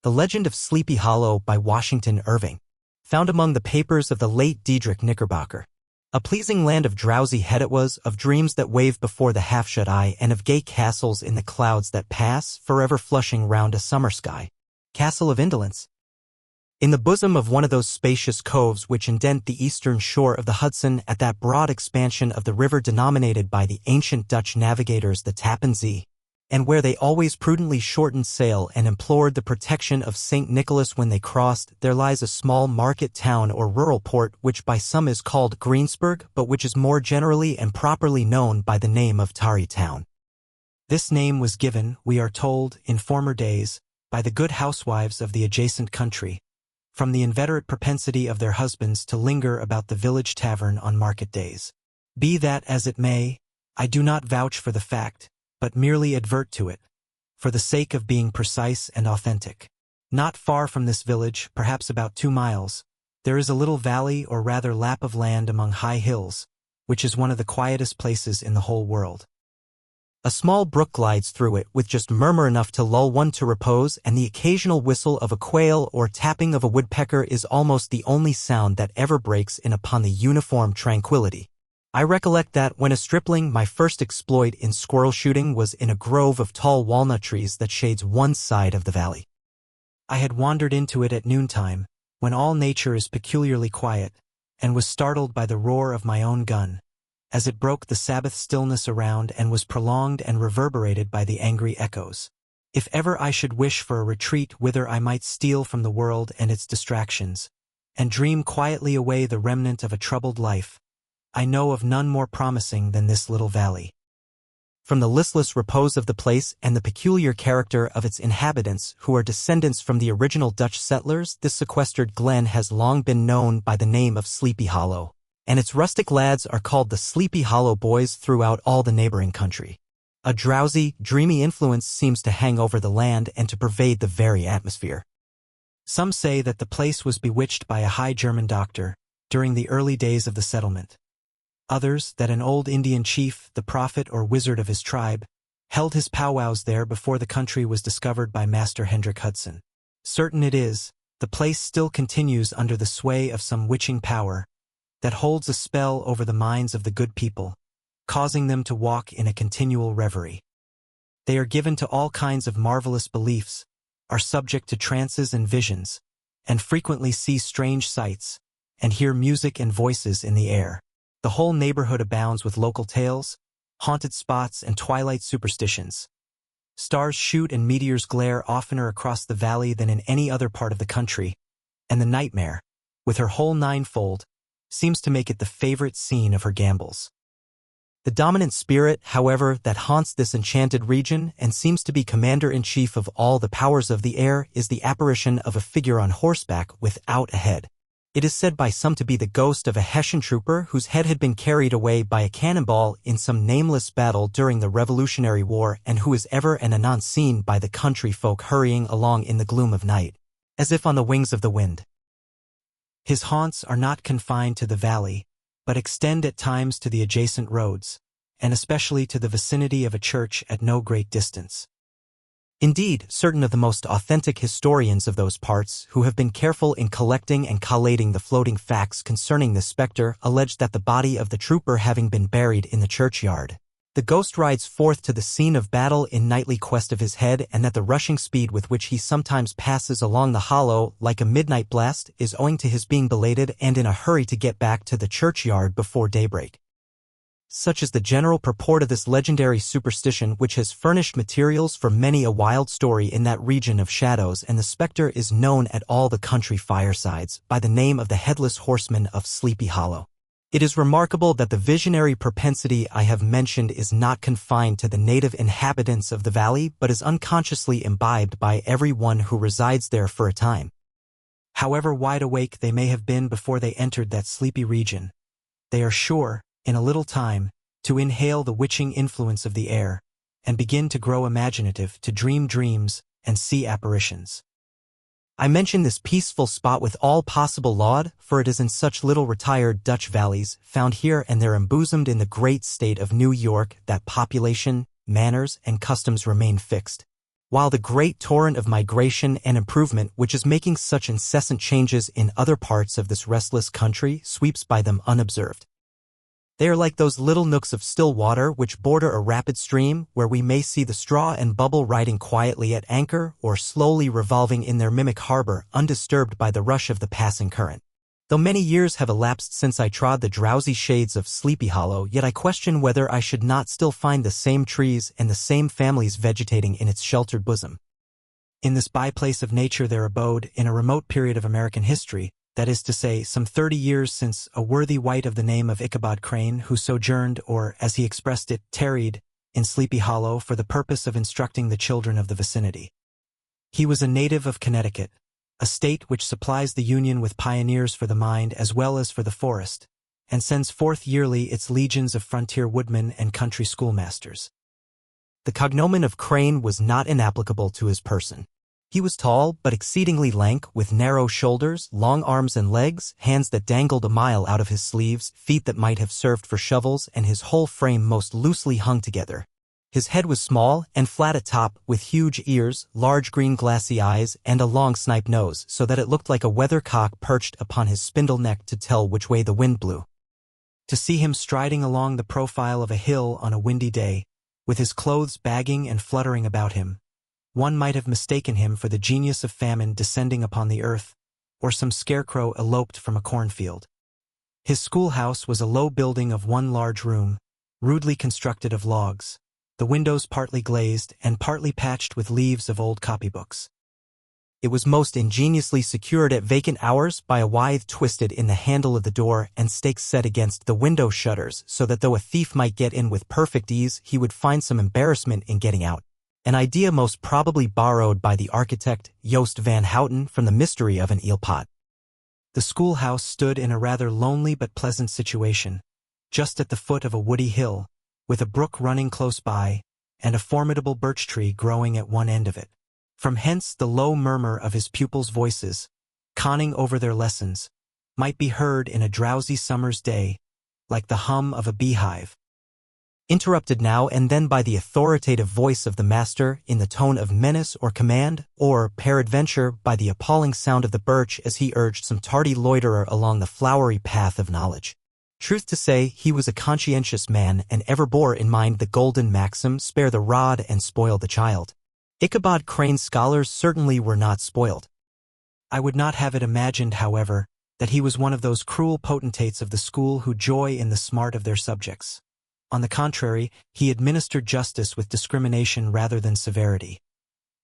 The Legend of Sleepy Hollow by Washington Irving. Found among the papers of the late Diedrich Knickerbocker. A pleasing land of drowsy head it was, of dreams that wave before the half-shut eye, and of gay castles in the clouds that pass, forever flushing round a summer sky. Castle of Indolence. In the bosom of one of those spacious coves which indent the eastern shore of the Hudson, at that broad expansion of the river denominated by the ancient Dutch navigators the Tappan Zee, and where they always prudently shortened sail and implored the protection of St. Nicholas when they crossed, there lies a small market town or rural port which by some is called Greensburg, but which is more generally and properly known by the name of Tarry Town. This name was given, we are told, in former days, by the good housewives of the adjacent country, from the inveterate propensity of their husbands to linger about the village tavern on market days. Be that as it may, I do not vouch for the fact, but merely advert to it, for the sake of being precise and authentic. Not far from this village, perhaps about 2 miles, there is a little valley or rather lap of land among high hills, which is one of the quietest places in the whole world. A small brook glides through it with just murmur enough to lull one to repose, and the occasional whistle of a quail or tapping of a woodpecker is almost the only sound that ever breaks in upon the uniform tranquility. I recollect that, when a stripling, my first exploit in squirrel shooting was in a grove of tall walnut trees that shades one side of the valley. I had wandered into it at noontime, when all nature is peculiarly quiet, and was startled by the roar of my own gun, as it broke the Sabbath stillness around and was prolonged and reverberated by the angry echoes. If ever I should wish for a retreat whither I might steal from the world and its distractions, and dream quietly away the remnant of a troubled life, I know of none more promising than this little valley. From the listless repose of the place and the peculiar character of its inhabitants, who are descendants from the original Dutch settlers, this sequestered glen has long been known by the name of Sleepy Hollow, and its rustic lads are called the Sleepy Hollow Boys throughout all the neighboring country. A drowsy, dreamy influence seems to hang over the land and to pervade the very atmosphere. Some say that the place was bewitched by a high German doctor during the early days of the settlement. Others, that an old Indian chief, the prophet or wizard of his tribe, held his powwows there before the country was discovered by Master Hendrik Hudson. Certain it is, the place still continues under the sway of some witching power that holds a spell over the minds of the good people, causing them to walk in a continual reverie. They are given to all kinds of marvelous beliefs, are subject to trances and visions, and frequently see strange sights, and hear music and voices in the air. The whole neighborhood abounds with local tales, haunted spots, and twilight superstitions. Stars shoot and meteors glare oftener across the valley than in any other part of the country, and the nightmare, with her whole ninefold, seems to make it the favorite scene of her gambols. The dominant spirit, however, that haunts this enchanted region and seems to be commander-in-chief of all the powers of the air is the apparition of a figure on horseback without a head. It is said by some to be the ghost of a Hessian trooper whose head had been carried away by a cannonball in some nameless battle during the Revolutionary War, and who is ever and anon seen by the country folk hurrying along in the gloom of night, as if on the wings of the wind. His haunts are not confined to the valley, but extend at times to the adjacent roads, and especially to the vicinity of a church at no great distance. Indeed, certain of the most authentic historians of those parts, who have been careful in collecting and collating the floating facts concerning this spectre, allege that the body of the trooper having been buried in the churchyard, the ghost rides forth to the scene of battle in nightly quest of his head, and that the rushing speed with which he sometimes passes along the hollow like a midnight blast is owing to his being belated and in a hurry to get back to the churchyard before daybreak. Such is the general purport of this legendary superstition, which has furnished materials for many a wild story in that region of shadows, and the spectre is known at all the country firesides by the name of the Headless Horseman of Sleepy Hollow. It is remarkable that the visionary propensity I have mentioned is not confined to the native inhabitants of the valley, but is unconsciously imbibed by every one who resides there for a time. However wide awake they may have been before they entered that sleepy region, they are sure, in a little time, to inhale the witching influence of the air, and begin to grow imaginative, to dream dreams, and see apparitions. I mention this peaceful spot with all possible laud, for it is in such little retired Dutch valleys, found here and there embosomed in the great state of New York, that population, manners, and customs remain fixed, while the great torrent of migration and improvement which is making such incessant changes in other parts of this restless country sweeps by them unobserved. They are like those little nooks of still water which border a rapid stream, where we may see the straw and bubble riding quietly at anchor or slowly revolving in their mimic harbor, undisturbed by the rush of the passing current. Though many years have elapsed since I trod the drowsy shades of Sleepy Hollow, yet I question whether I should not still find the same trees and the same families vegetating in its sheltered bosom. In this byplace of nature there abode, in a remote period of American history, that is to say, some 30 years since, a worthy wight of the name of Ichabod Crane, who sojourned, or, as he expressed it, tarried, in Sleepy Hollow for the purpose of instructing the children of the vicinity. He was a native of Connecticut, a state which supplies the Union with pioneers for the mind as well as for the forest, and sends forth yearly its legions of frontier woodmen and country schoolmasters. The cognomen of Crane was not inapplicable to his person. He was tall, but exceedingly lank, with narrow shoulders, long arms and legs, hands that dangled a mile out of his sleeves, feet that might have served for shovels, and his whole frame most loosely hung together. His head was small and flat at top, with huge ears, large green glassy eyes, and a long snipe nose, so that it looked like a weathercock perched upon his spindle neck to tell which way the wind blew. To see him striding along the profile of a hill on a windy day, with his clothes bagging and fluttering about him, one might have mistaken him for the genius of famine descending upon the earth, or some scarecrow eloped from a cornfield. His schoolhouse was a low building of one large room, rudely constructed of logs, the windows partly glazed and partly patched with leaves of old copybooks. It was most ingeniously secured at vacant hours by a withe twisted in the handle of the door and stakes set against the window shutters, so that though a thief might get in with perfect ease, he would find some embarrassment in getting out. An idea most probably borrowed by the architect Joost van Houten from the mystery of an eel pot. The schoolhouse stood in a rather lonely but pleasant situation, just at the foot of a woody hill, with a brook running close by, and a formidable birch tree growing at one end of it. From hence the low murmur of his pupils' voices, conning over their lessons, might be heard in a drowsy summer's day, like the hum of a beehive, interrupted now and then by the authoritative voice of the master in the tone of menace or command, or, peradventure, by the appalling sound of the birch as he urged some tardy loiterer along the flowery path of knowledge. Truth to say, he was a conscientious man and ever bore in mind the golden maxim, spare the rod and spoil the child. Ichabod Crane's scholars certainly were not spoiled. I would not have it imagined, however, that he was one of those cruel potentates of the school who joy in the smart of their subjects. On the contrary, he administered justice with discrimination rather than severity,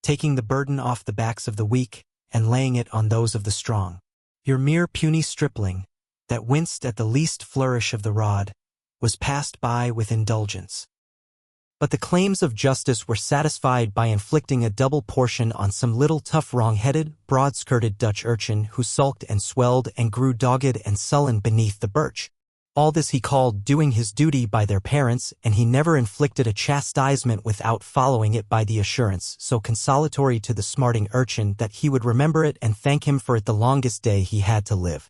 taking the burden off the backs of the weak and laying it on those of the strong. Your mere puny stripling, that winced at the least flourish of the rod, was passed by with indulgence. But the claims of justice were satisfied by inflicting a double portion on some little tough wrong-headed, broad-skirted Dutch urchin who sulked and swelled and grew dogged and sullen beneath the birch. All this he called doing his duty by their parents, and he never inflicted a chastisement without following it by the assurance, so consolatory to the smarting urchin, that he would remember it and thank him for it the longest day he had to live.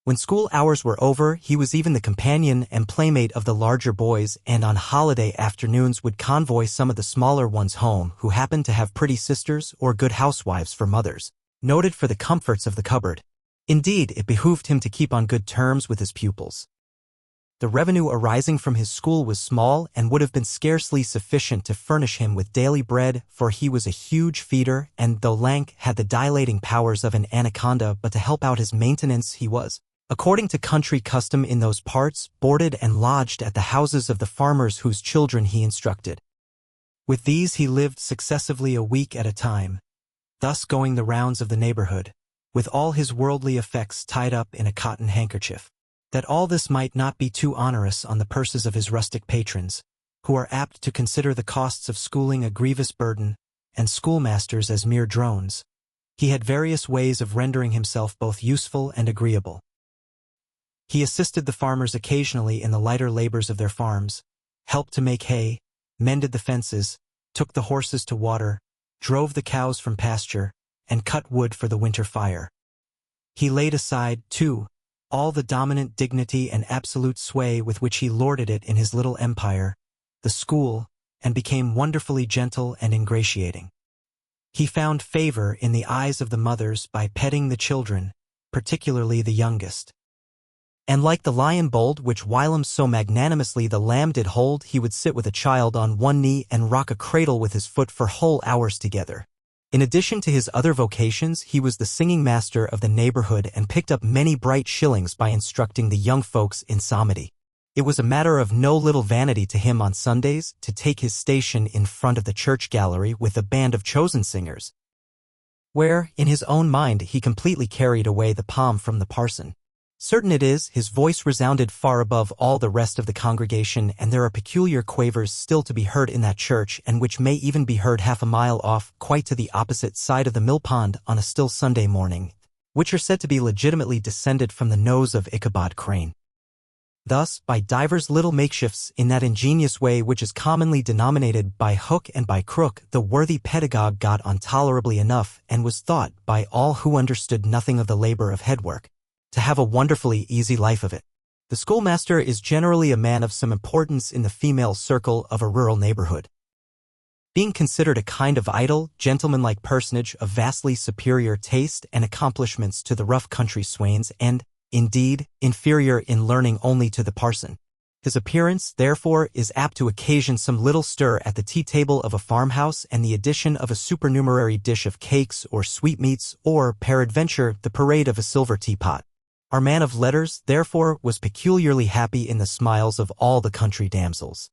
When school hours were over, he was even the companion and playmate of the larger boys, and on holiday afternoons would convoy some of the smaller ones home who happened to have pretty sisters or good housewives for mothers, noted for the comforts of the cupboard. Indeed, it behooved him to keep on good terms with his pupils. The revenue arising from his school was small and would have been scarcely sufficient to furnish him with daily bread, for he was a huge feeder and, though lank, had the dilating powers of an anaconda, but to help out his maintenance he was, according to country custom in those parts, boarded and lodged at the houses of the farmers whose children he instructed. With these he lived successively a week at a time, thus going the rounds of the neighborhood, with all his worldly effects tied up in a cotton handkerchief. That all this might not be too onerous on the purses of his rustic patrons, who are apt to consider the costs of schooling a grievous burden, and schoolmasters as mere drones, he had various ways of rendering himself both useful and agreeable. He assisted the farmers occasionally in the lighter labors of their farms, helped to make hay, mended the fences, took the horses to water, drove the cows from pasture, and cut wood for the winter fire. He laid aside, too, all the dominant dignity and absolute sway with which he lorded it in his little empire, the school, and became wonderfully gentle and ingratiating. He found favor in the eyes of the mothers by petting the children, particularly the youngest. And like the lion bold which whilom so magnanimously the lamb did hold, he would sit with a child on one knee and rock a cradle with his foot for whole hours together. In addition to his other vocations, he was the singing master of the neighborhood and picked up many bright shillings by instructing the young folks in psalmody. It was a matter of no little vanity to him on Sundays to take his station in front of the church gallery with a band of chosen singers, where, in his own mind, he completely carried away the palm from the parson. Certain it is, his voice resounded far above all the rest of the congregation, and there are peculiar quavers still to be heard in that church, and which may even be heard half a mile off, quite to the opposite side of the mill pond on a still Sunday morning, which are said to be legitimately descended from the nose of Ichabod Crane. Thus, by divers little makeshifts in that ingenious way which is commonly denominated by hook and by crook, the worthy pedagogue got on tolerably enough, and was thought, by all who understood nothing of the labor of headwork, to have a wonderfully easy life of it. The schoolmaster is generally a man of some importance in the female circle of a rural neighborhood, being considered a kind of idle, gentlemanlike personage of vastly superior taste and accomplishments to the rough country swains, and, indeed, inferior in learning only to the parson. His appearance, therefore, is apt to occasion some little stir at the tea-table of a farmhouse, and the addition of a supernumerary dish of cakes or sweetmeats, or, peradventure, the parade of a silver teapot. Our man of letters, therefore, was peculiarly happy in the smiles of all the country damsels.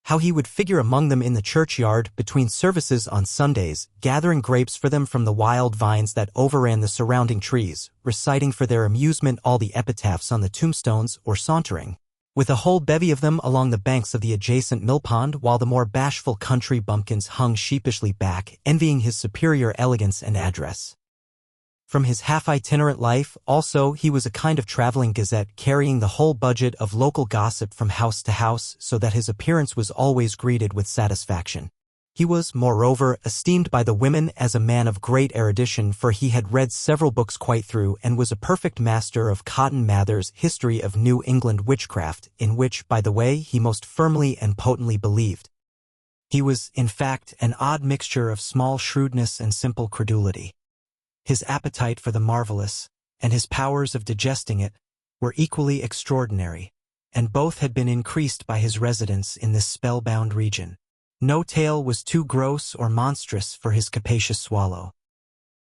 How he would figure among them in the churchyard between services on Sundays, gathering grapes for them from the wild vines that overran the surrounding trees, reciting for their amusement all the epitaphs on the tombstones, or sauntering, with a whole bevy of them along the banks of the adjacent mill pond, while the more bashful country bumpkins hung sheepishly back, envying his superior elegance and address. From his half-itinerant life, also, he was a kind of traveling gazette, carrying the whole budget of local gossip from house to house, so that his appearance was always greeted with satisfaction. He was, moreover, esteemed by the women as a man of great erudition, for he had read several books quite through, and was a perfect master of Cotton Mather's History of New England Witchcraft, in which, by the way, he most firmly and potently believed. He was, in fact, an odd mixture of small shrewdness and simple credulity. His appetite for the marvelous, and his powers of digesting it, were equally extraordinary, and both had been increased by his residence in this spellbound region. No tale was too gross or monstrous for his capacious swallow.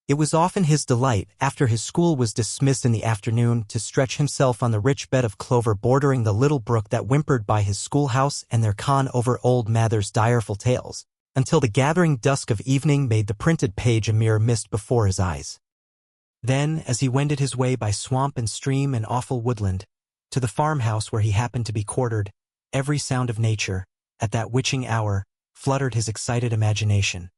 It was often his delight, after his school was dismissed in the afternoon, to stretch himself on the rich bed of clover bordering the little brook that whimpered by his schoolhouse, and there con over old Mather's direful tales, until the gathering dusk of evening made the printed page a mere mist before his eyes. Then, as he wended his way by swamp and stream and awful woodland, to the farmhouse where he happened to be quartered, every sound of nature, at that witching hour, fluttered his excited imagination.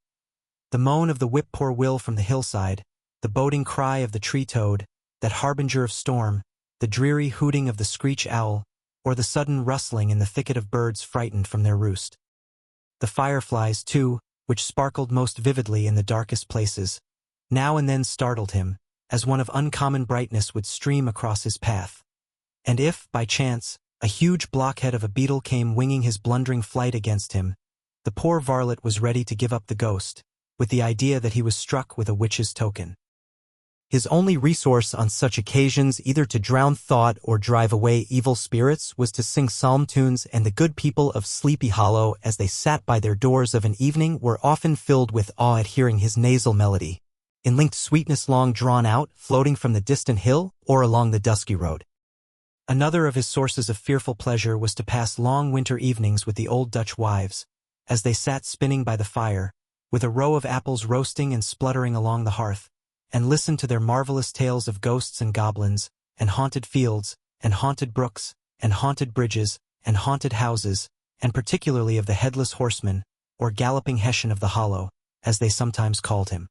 The moan of the whip-poor-will from the hillside, the boding cry of the tree-toad, that harbinger of storm, the dreary hooting of the screech-owl, or the sudden rustling in the thicket of birds frightened from their roost. The fireflies, too, which sparkled most vividly in the darkest places, now and then startled him, as one of uncommon brightness would stream across his path. And if, by chance, a huge blockhead of a beetle came winging his blundering flight against him, the poor varlet was ready to give up the ghost, with the idea that he was struck with a witch's token. His only resource on such occasions, either to drown thought or drive away evil spirits, was to sing psalm tunes, and the good people of Sleepy Hollow, as they sat by their doors of an evening, were often filled with awe at hearing his nasal melody, in linked sweetness long drawn out, floating from the distant hill, or along the dusky road. Another of his sources of fearful pleasure was to pass long winter evenings with the old Dutch wives, as they sat spinning by the fire, with a row of apples roasting and spluttering along the hearth, and listened to their marvelous tales of ghosts and goblins, and haunted fields, and haunted brooks, and haunted bridges, and haunted houses, and particularly of the headless horseman, or galloping Hessian of the Hollow, as they sometimes called him.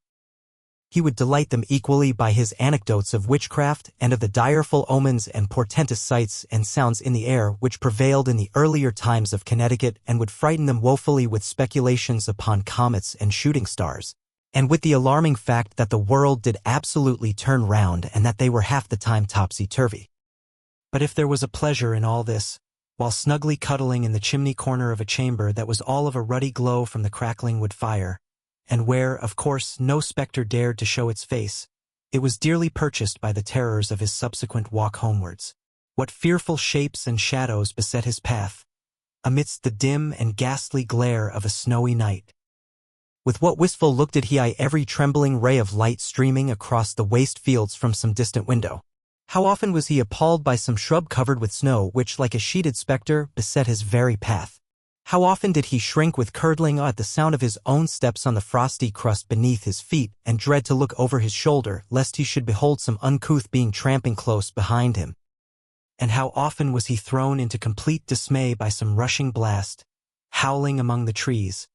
He would delight them equally by his anecdotes of witchcraft and of the direful omens and portentous sights and sounds in the air which prevailed in the earlier times of Connecticut, and would frighten them woefully with speculations upon comets and shooting stars, and with the alarming fact that the world did absolutely turn round and that they were half the time topsy-turvy. But if there was a pleasure in all this, while snugly cuddling in the chimney corner of a chamber that was all of a ruddy glow from the crackling wood fire, and where, of course, no spectre dared to show its face, it was dearly purchased by the terrors of his subsequent walk homewards. What fearful shapes and shadows beset his path, amidst the dim and ghastly glare of a snowy night. With what wistful look did he eye every trembling ray of light streaming across the waste fields from some distant window. How often was he appalled by some shrub covered with snow which, like a sheeted spectre, beset his very path. How often did he shrink with curdling awe at the sound of his own steps on the frosty crust beneath his feet, and dread to look over his shoulder lest he should behold some uncouth being tramping close behind him. And how often was he thrown into complete dismay by some rushing blast, howling among the trees,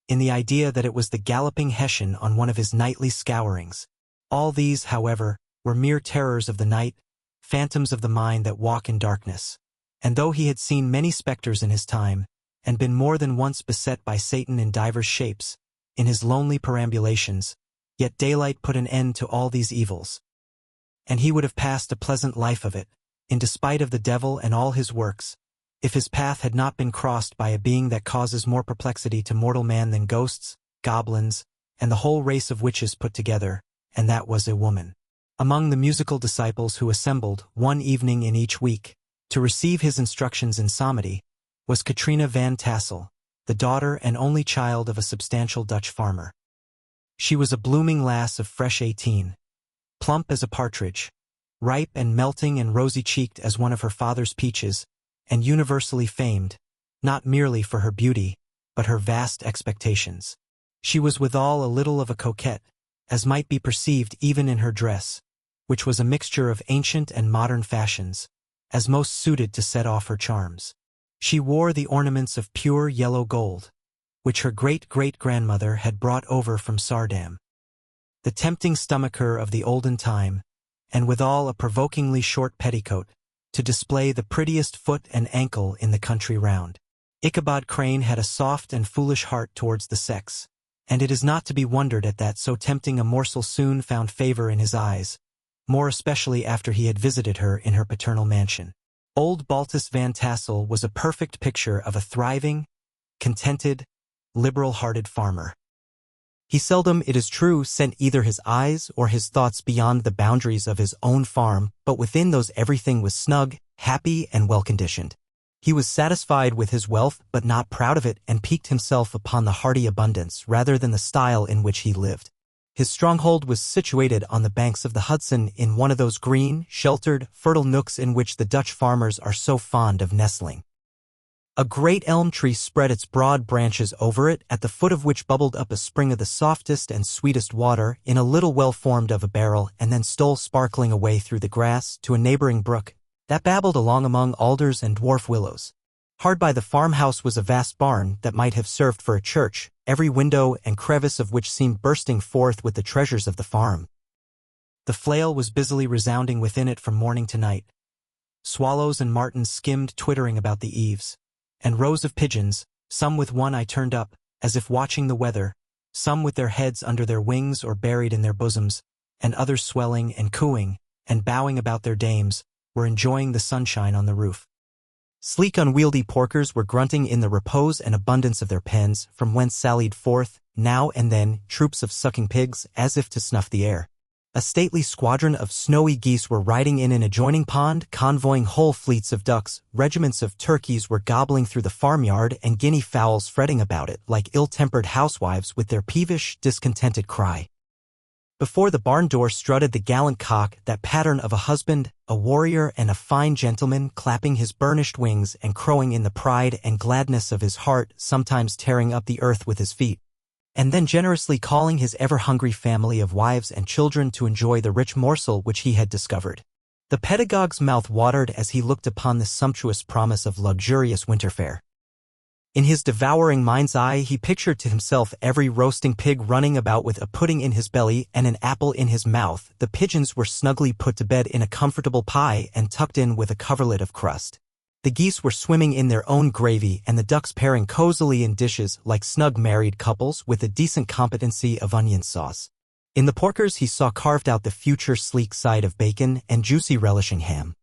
in the idea that it was the galloping Hessian on one of his nightly scourings. All these, however, were mere terrors of the night, phantoms of the mind that walk in darkness. And though he had seen many spectres in his time, and been more than once beset by Satan in divers shapes, in his lonely perambulations, yet daylight put an end to all these evils. And he would have passed a pleasant life of it, in despite of the devil and all his works, if his path had not been crossed by a being that causes more perplexity to mortal man than ghosts, goblins, and the whole race of witches put together, and that was a woman. Among the musical disciples who assembled, one evening in each week, to receive his instructions in psalmody, was Katrina van Tassel, the daughter and only child of a substantial Dutch farmer. She was a blooming lass of fresh 18, plump as a partridge, ripe and melting and rosy-cheeked as one of her father's peaches, and universally famed, not merely for her beauty, but her vast expectations. She was withal a little of a coquette, as might be perceived even in her dress, which was a mixture of ancient and modern fashions, as most suited to set off her charms. She wore the ornaments of pure yellow gold, which her great-great-grandmother had brought over from Sardam, the tempting stomacher of the olden time, and withal a provokingly short petticoat, to display the prettiest foot and ankle in the country round. Ichabod Crane had a soft and foolish heart towards the sex, and it is not to be wondered at that so tempting a morsel soon found favor in his eyes, more especially after he had visited her in her paternal mansion. Old Baltus Van Tassel was a perfect picture of a thriving, contented, liberal-hearted farmer. He seldom, it is true, sent either his eyes or his thoughts beyond the boundaries of his own farm, but within those everything was snug, happy, and well-conditioned. He was satisfied with his wealth but not proud of it, and piqued himself upon the hearty abundance rather than the style in which he lived. His stronghold was situated on the banks of the Hudson in one of those green, sheltered, fertile nooks in which the Dutch farmers are so fond of nestling. A great elm tree spread its broad branches over it, at the foot of which bubbled up a spring of the softest and sweetest water in a little well formed of a barrel, and then stole sparkling away through the grass to a neighboring brook that babbled along among alders and dwarf willows. Hard by the farmhouse was a vast barn that might have served for a church, every window and crevice of which seemed bursting forth with the treasures of the farm. The flail was busily resounding within it from morning to night. Swallows and martins skimmed twittering about the eaves, and rows of pigeons, some with one eye turned up, as if watching the weather, some with their heads under their wings or buried in their bosoms, and others swelling and cooing, and bowing about their dames, were enjoying the sunshine on the roof. Sleek unwieldy porkers were grunting in the repose and abundance of their pens, from whence sallied forth, now and then, troops of sucking pigs, as if to snuff the air. A stately squadron of snowy geese were riding in an adjoining pond, convoying whole fleets of ducks, regiments of turkeys were gobbling through the farmyard, and guinea fowls fretting about it like ill-tempered housewives with their peevish, discontented cry. Before the barn door strutted the gallant cock, that pattern of a husband, a warrior, and a fine gentleman, clapping his burnished wings and crowing in the pride and gladness of his heart, sometimes tearing up the earth with his feet, and then generously calling his ever-hungry family of wives and children to enjoy the rich morsel which he had discovered. The pedagogue's mouth watered as he looked upon this sumptuous promise of luxurious winter fare. In his devouring mind's eye he pictured to himself every roasting pig running about with a pudding in his belly and an apple in his mouth. The pigeons were snugly put to bed in a comfortable pie and tucked in with a coverlet of crust. The geese were swimming in their own gravy, and the ducks pairing cozily in dishes like snug married couples with a decent competency of onion sauce. In the porkers he saw carved out the future sleek side of bacon and juicy relishing ham.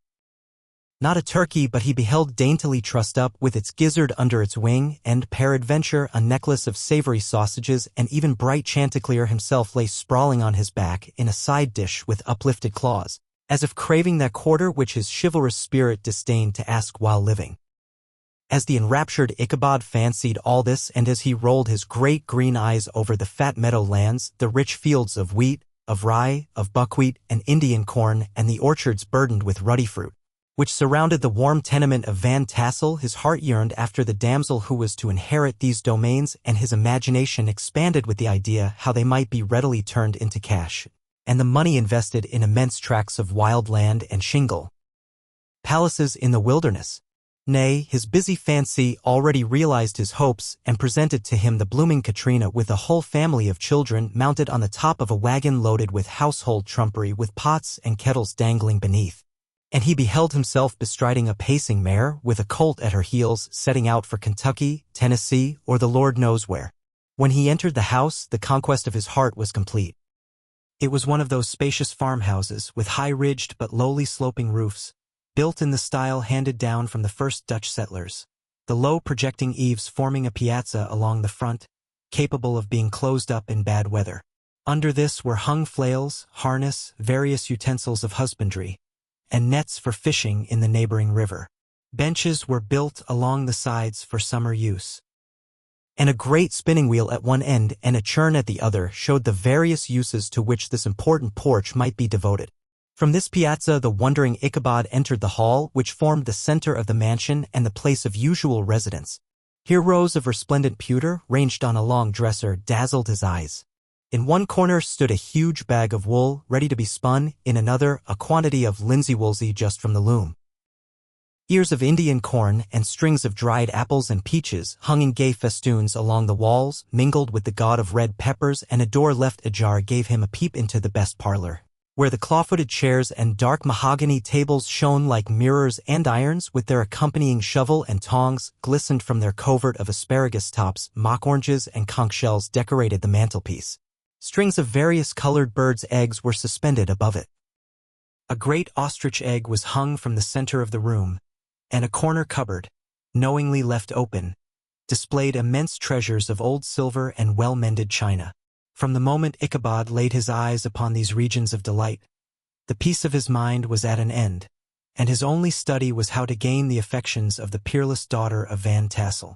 Not a turkey, but he beheld daintily trussed up with its gizzard under its wing, and peradventure a necklace of savory sausages, and even bright Chanticleer himself lay sprawling on his back in a side dish with uplifted claws, as if craving that quarter which his chivalrous spirit disdained to ask while living. As the enraptured Ichabod fancied all this, and as he rolled his great green eyes over the fat meadow lands, the rich fields of wheat, of rye, of buckwheat, and Indian corn, and the orchards burdened with ruddy fruit, which surrounded the warm tenement of Van Tassel, his heart yearned after the damsel who was to inherit these domains, and his imagination expanded with the idea how they might be readily turned into cash, and the money invested in immense tracts of wild land and shingle palaces in the wilderness. Nay, his busy fancy already realized his hopes and presented to him the blooming Katrina with a whole family of children mounted on the top of a wagon loaded with household trumpery, with pots and kettles dangling beneath. And he beheld himself bestriding a pacing mare with a colt at her heels, setting out for Kentucky, Tennessee, or the Lord knows where. When he entered the house, the conquest of his heart was complete. It was one of those spacious farmhouses with high-ridged but lowly sloping roofs, built in the style handed down from the first Dutch settlers, the low projecting eaves forming a piazza along the front, capable of being closed up in bad weather. Under this were hung flails, harness, various utensils of husbandry, and nets for fishing in the neighboring river. Benches were built along the sides for summer use, and a great spinning wheel at one end and a churn at the other showed the various uses to which this important porch might be devoted. From this piazza the wondering Ichabod entered the hall, which formed the center of the mansion and the place of usual residence. Here rows of resplendent pewter, ranged on a long dresser, dazzled his eyes. In one corner stood a huge bag of wool, ready to be spun, in another a quantity of linsey-woolsey just from the loom. Ears of Indian corn and strings of dried apples and peaches hung in gay festoons along the walls, mingled with the god of red peppers, and a door left ajar gave him a peep into the best parlor, where the claw-footed chairs and dark mahogany tables shone like mirrors, and irons, with their accompanying shovel and tongs, glistened from their covert of asparagus tops. Mock oranges and conch shells decorated the mantelpiece. Strings of various colored birds' eggs were suspended above it. A great ostrich egg was hung from the center of the room, and a corner cupboard, knowingly left open, displayed immense treasures of old silver and well-mended china. From the moment Ichabod laid his eyes upon these regions of delight, the peace of his mind was at an end, and his only study was how to gain the affections of the peerless daughter of Van Tassel.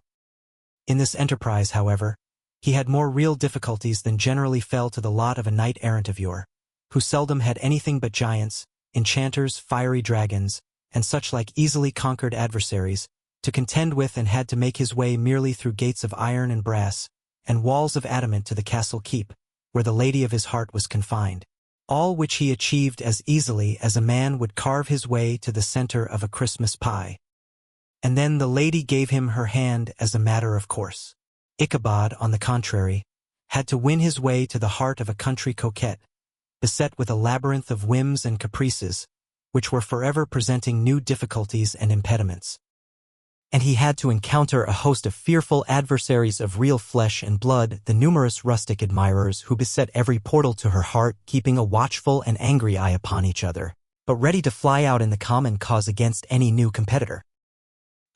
In this enterprise, however, he had more real difficulties than generally fell to the lot of a knight-errant of yore, who seldom had anything but giants, enchanters, fiery dragons, and such like easily conquered adversaries, to contend with, and had to make his way merely through gates of iron and brass, and walls of adamant to the castle keep, where the lady of his heart was confined, all which he achieved as easily as a man would carve his way to the center of a Christmas pie. And then the lady gave him her hand as a matter of course. Ichabod, on the contrary, had to win his way to the heart of a country coquette, beset with a labyrinth of whims and caprices, which were forever presenting new difficulties and impediments. And he had to encounter a host of fearful adversaries of real flesh and blood, the numerous rustic admirers who beset every portal to her heart, keeping a watchful and angry eye upon each other, but ready to fly out in the common cause against any new competitor.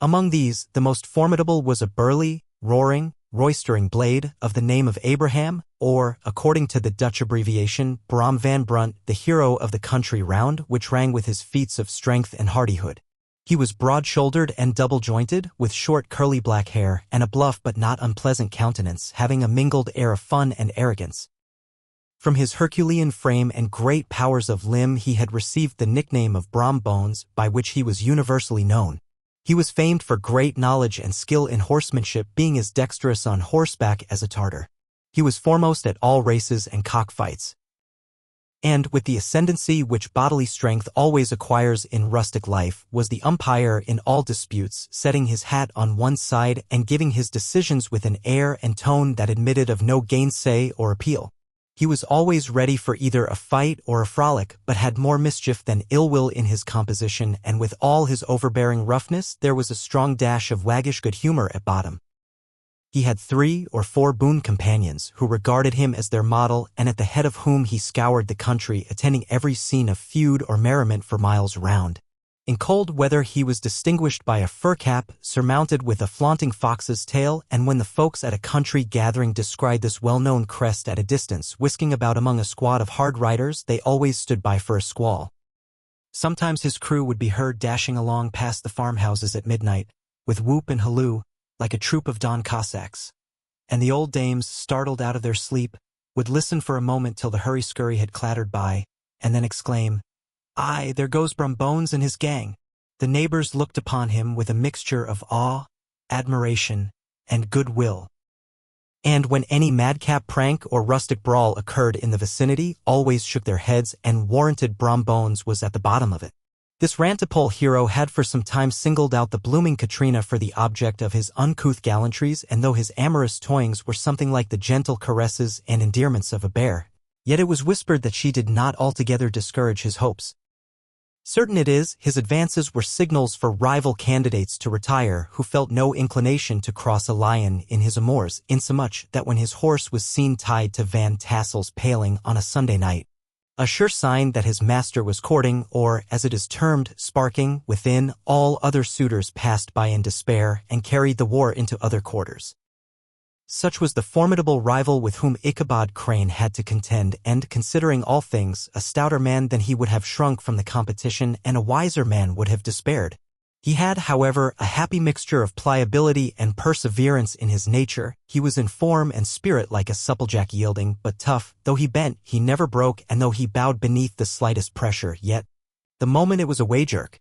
Among these, the most formidable was a burly, roaring, roistering blade of the name of Abraham, or, according to the Dutch abbreviation, Bram van Brunt, the hero of the country round, which rang with his feats of strength and hardihood. He was broad-shouldered and double-jointed, with short curly black hair, and a bluff but not unpleasant countenance, having a mingled air of fun and arrogance. From his Herculean frame and great powers of limb he had received the nickname of Brom Bones, by which he was universally known. He was famed for great knowledge and skill in horsemanship, being as dexterous on horseback as a Tartar. He was foremost at all races and cockfights, and, with the ascendancy which bodily strength always acquires in rustic life, was the umpire in all disputes, setting his hat on one side and giving his decisions with an air and tone that admitted of no gainsay or appeal. He was always ready for either a fight or a frolic, but had more mischief than ill will in his composition, and with all his overbearing roughness there was a strong dash of waggish good humor at bottom. He had 3 or 4 boon companions who regarded him as their model, and at the head of whom he scoured the country, attending every scene of feud or merriment for miles round. In cold weather he was distinguished by a fur cap surmounted with a flaunting fox's tail, and when the folks at a country gathering descried this well-known crest at a distance whisking about among a squad of hard riders, they always stood by for a squall. Sometimes his crew would be heard dashing along past the farmhouses at midnight, with whoop and halloo, like a troop of Don Cossacks. And the old dames, startled out of their sleep, would listen for a moment till the hurry-scurry had clattered by, and then exclaim, "Aye, there goes Brumbones and his gang." The neighbors looked upon him with a mixture of awe, admiration, and goodwill. And when any madcap prank or rustic brawl occurred in the vicinity, always shook their heads and warranted Brumbones was at the bottom of it. This rantipole hero had for some time singled out the blooming Katrina for the object of his uncouth gallantries, and though his amorous toyings were something like the gentle caresses and endearments of a bear, yet it was whispered that she did not altogether discourage his hopes. Certain it is, his advances were signals for rival candidates to retire who felt no inclination to cross a lion in his amours, insomuch that when his horse was seen tied to Van Tassel's paling on a Sunday night, a sure sign that his master was courting, or, as it is termed, sparking, within, all other suitors passed by in despair and carried the war into other quarters. Such was the formidable rival with whom Ichabod Crane had to contend, and, considering all things, a stouter man than he would have shrunk from the competition, and a wiser man would have despaired. He had, however, a happy mixture of pliability and perseverance in his nature. He was in form and spirit like a supplejack, yielding, but tough. Though he bent, he never broke, and though he bowed beneath the slightest pressure, yet, the moment it was a way-jerk,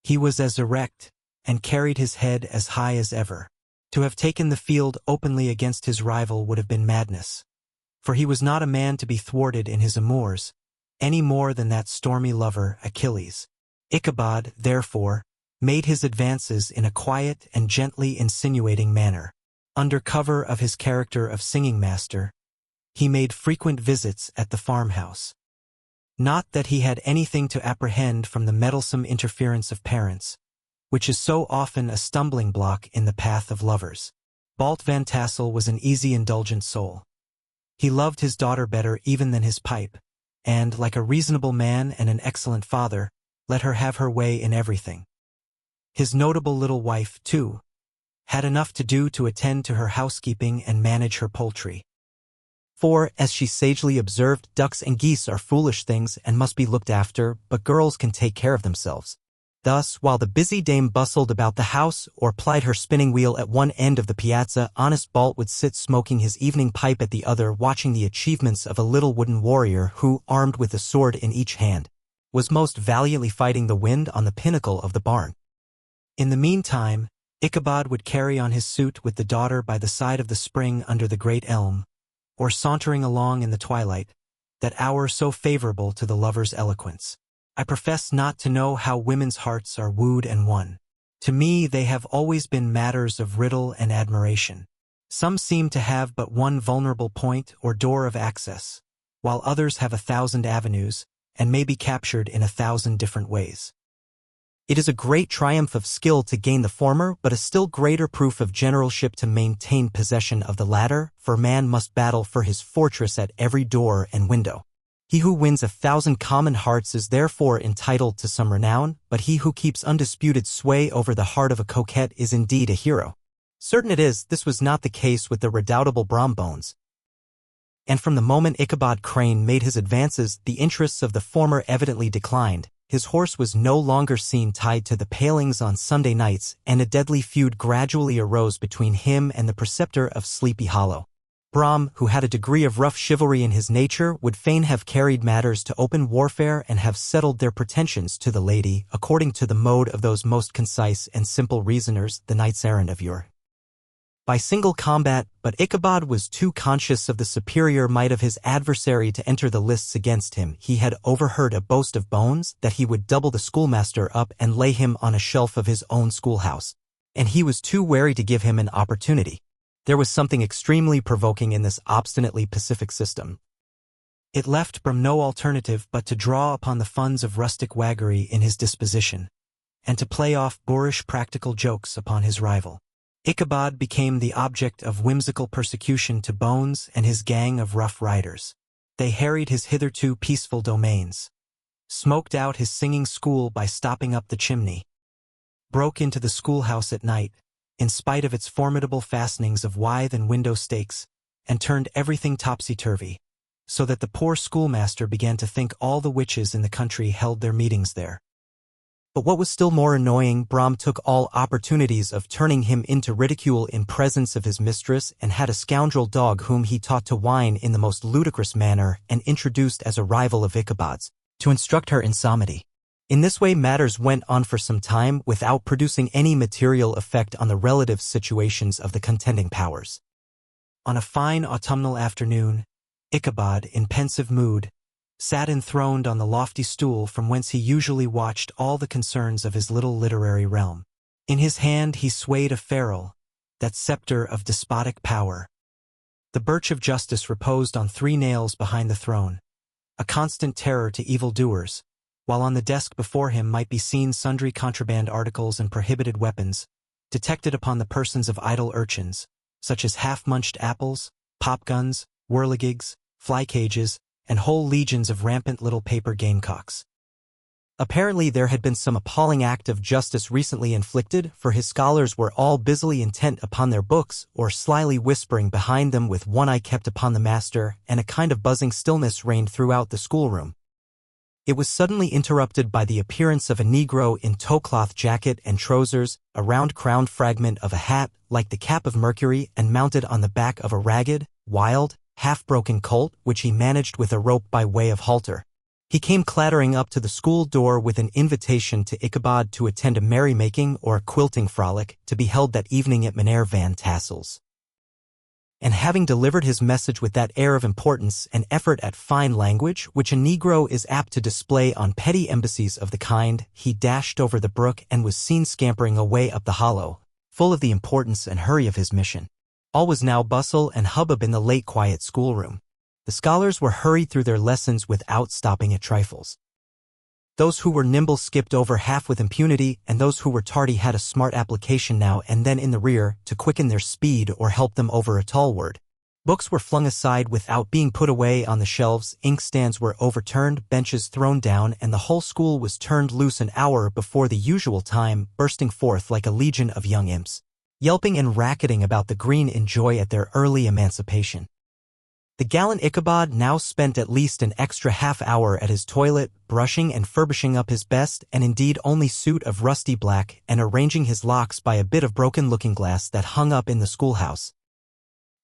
he was as erect, and carried his head as high as ever. To have taken the field openly against his rival would have been madness, for he was not a man to be thwarted in his amours, any more than that stormy lover, Achilles. Ichabod, therefore, made his advances in a quiet and gently insinuating manner. Under cover of his character of singing master, he made frequent visits at the farmhouse. Not that he had anything to apprehend from the meddlesome interference of parents, which is so often a stumbling block in the path of lovers. Balt Van Tassel was an easy, indulgent soul. He loved his daughter better even than his pipe, and, like a reasonable man and an excellent father, let her have her way in everything. His notable little wife, too, had enough to do to attend to her housekeeping and manage her poultry. For, as she sagely observed, ducks and geese are foolish things and must be looked after, but girls can take care of themselves. Thus, while the busy dame bustled about the house or plied her spinning wheel at one end of the piazza, honest Balt would sit smoking his evening pipe at the other, watching the achievements of a little wooden warrior who, armed with a sword in each hand, was most valiantly fighting the wind on the pinnacle of the barn. In the meantime, Ichabod would carry on his suit with the daughter by the side of the spring under the great elm, or sauntering along in the twilight, that hour so favorable to the lover's eloquence. I profess not to know how women's hearts are wooed and won. To me they have always been matters of riddle and admiration. Some seem to have but one vulnerable point or door of access, while others have 1,000 avenues, and may be captured in 1,000 different ways. It is a great triumph of skill to gain the former, but a still greater proof of generalship to maintain possession of the latter, for man must battle for his fortress at every door and window. He who wins 1,000 common hearts is therefore entitled to some renown, but he who keeps undisputed sway over the heart of a coquette is indeed a hero. Certain it is, this was not the case with the redoubtable Brumbones, and from the moment Ichabod Crane made his advances, the interests of the former evidently declined. His horse was no longer seen tied to the palings on Sunday nights, and a deadly feud gradually arose between him and the preceptor of Sleepy Hollow. Brom, who had a degree of rough chivalry in his nature, would fain have carried matters to open warfare and have settled their pretensions to the lady, according to the mode of those most concise and simple reasoners, the knights errant of yore, by single combat, but Ichabod was too conscious of the superior might of his adversary to enter the lists against him. He had overheard a boast of Bones that he would double the schoolmaster up and lay him on a shelf of his own schoolhouse, and he was too wary to give him an opportunity. There was something extremely provoking in this obstinately pacific system. It left Brum no alternative but to draw upon the funds of rustic waggery in his disposition, and to play off boorish practical jokes upon his rival. Ichabod became the object of whimsical persecution to Bones and his gang of rough riders. They harried his hitherto peaceful domains, smoked out his singing school by stopping up the chimney, broke into the schoolhouse at night, in spite of its formidable fastenings of withe and window stakes, and turned everything topsy-turvy, so that the poor schoolmaster began to think all the witches in the country held their meetings there. But what was still more annoying, Brom took all opportunities of turning him into ridicule in presence of his mistress, and had a scoundrel dog whom he taught to whine in the most ludicrous manner and introduced as a rival of Ichabod's, to instruct her in psalmody. In this way matters went on for some time without producing any material effect on the relative situations of the contending powers. On a fine autumnal afternoon, Ichabod, in pensive mood, sat enthroned on the lofty stool from whence he usually watched all the concerns of his little literary realm. In his hand he swayed a ferule, that scepter of despotic power. The birch of justice reposed on 3 nails behind the throne, a constant terror to evil-doers, while on the desk before him might be seen sundry contraband articles and prohibited weapons, detected upon the persons of idle urchins, such as half-munched apples, pop-guns, whirligigs, fly-cages, and whole legions of rampant little paper gamecocks. Apparently there had been some appalling act of justice recently inflicted, for his scholars were all busily intent upon their books, or slyly whispering behind them with one eye kept upon the master, and a kind of buzzing stillness reigned throughout the schoolroom. It was suddenly interrupted by the appearance of a Negro in tow-cloth jacket and trousers, a round-crowned fragment of a hat, like the cap of Mercury, and mounted on the back of a ragged, wild, half-broken colt, which he managed with a rope by way of halter. He came clattering up to the school door with an invitation to Ichabod to attend a merrymaking or a quilting frolic, to be held that evening at Mynheer Van Tassel's. And having delivered his message with that air of importance and effort at fine language which a Negro is apt to display on petty embassies of the kind, he dashed over the brook and was seen scampering away up the hollow, full of the importance and hurry of his mission. All was now bustle and hubbub in the late quiet schoolroom. The scholars were hurried through their lessons without stopping at trifles. Those who were nimble skipped over half with impunity, and those who were tardy had a smart application now and then in the rear, to quicken their speed or help them over a tall word. Books were flung aside without being put away on the shelves, inkstands were overturned, benches thrown down, and the whole school was turned loose an hour before the usual time, bursting forth like a legion of young imps, yelping and racketing about the green in joy at their early emancipation. The gallant Ichabod now spent at least an extra half-hour at his toilet, brushing and furbishing up his best and indeed only suit of rusty black, and arranging his locks by a bit of broken looking-glass that hung up in the schoolhouse,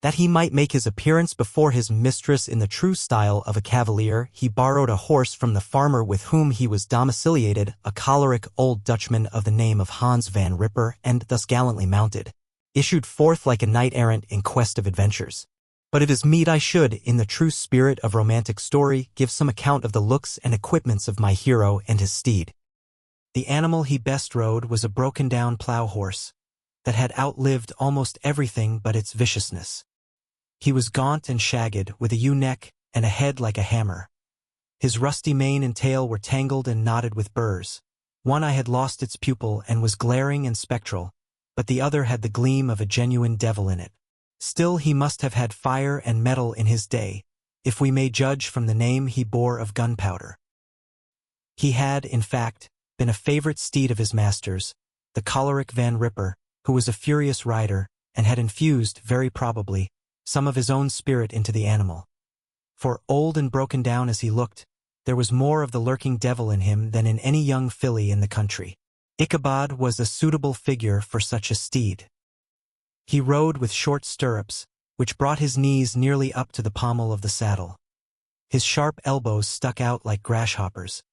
that he might make his appearance before his mistress in the true style of a cavalier. He borrowed a horse from the farmer with whom he was domiciliated, a choleric old Dutchman of the name of Hans van Ripper, and, thus gallantly mounted, issued forth like a knight-errant in quest of adventures. But it is meet I should, in the true spirit of romantic story, give some account of the looks and equipments of my hero and his steed. The animal he best rode was a broken-down plough horse, that had outlived almost everything but its viciousness. He was gaunt and shagged, with a ewe-neck and a head like a hammer. His rusty mane and tail were tangled and knotted with burrs. One eye had lost its pupil and was glaring and spectral, but the other had the gleam of a genuine devil in it. Still he must have had fire and metal in his day, if we may judge from the name he bore of gunpowder. He had, in fact, been a favorite steed of his master's, the choleric Van Ripper, who was a furious rider, and had infused, very probably, some of his own spirit into the animal. For, old and broken down as he looked, there was more of the lurking devil in him than in any young filly in the country. Ichabod was a suitable figure for such a steed. He rode with short stirrups, which brought his knees nearly up to the pommel of the saddle. His sharp elbows stuck out like grasshoppers.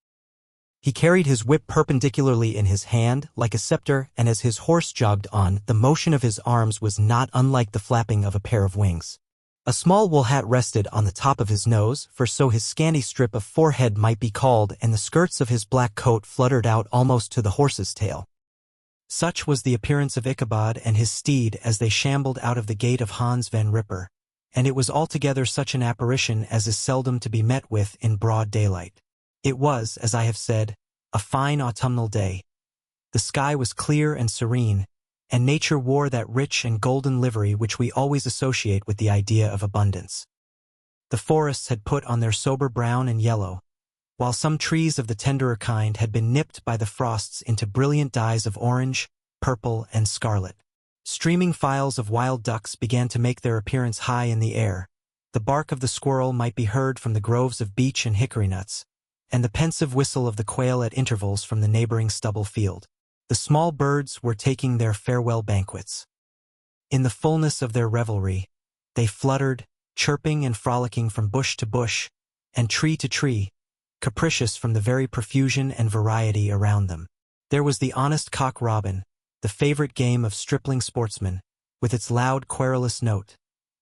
He carried his whip perpendicularly in his hand, like a scepter, and as his horse jogged on, the motion of his arms was not unlike the flapping of a pair of wings. A small wool hat rested on the top of his nose, for so his scanty strip of forehead might be called, and the skirts of his black coat fluttered out almost to the horse's tail. Such was the appearance of Ichabod and his steed as they shambled out of the gate of Hans van Ripper, and it was altogether such an apparition as is seldom to be met with in broad daylight. It was, as I have said, a fine autumnal day. The sky was clear and serene, and nature wore that rich and golden livery which we always associate with the idea of abundance. The forests had put on their sober brown and yellow, while some trees of the tenderer kind had been nipped by the frosts into brilliant dyes of orange, purple, and scarlet. Streaming files of wild ducks began to make their appearance high in the air. The bark of the squirrel might be heard from the groves of beech and hickory nuts, and the pensive whistle of the quail at intervals from the neighboring stubble field. The small birds were taking their farewell banquets. In the fullness of their revelry, they fluttered, chirping and frolicking from bush to bush, and tree to tree, capricious from the very profusion and variety around them. There was the honest cock-robin, the favorite game of stripling sportsmen, with its loud querulous note,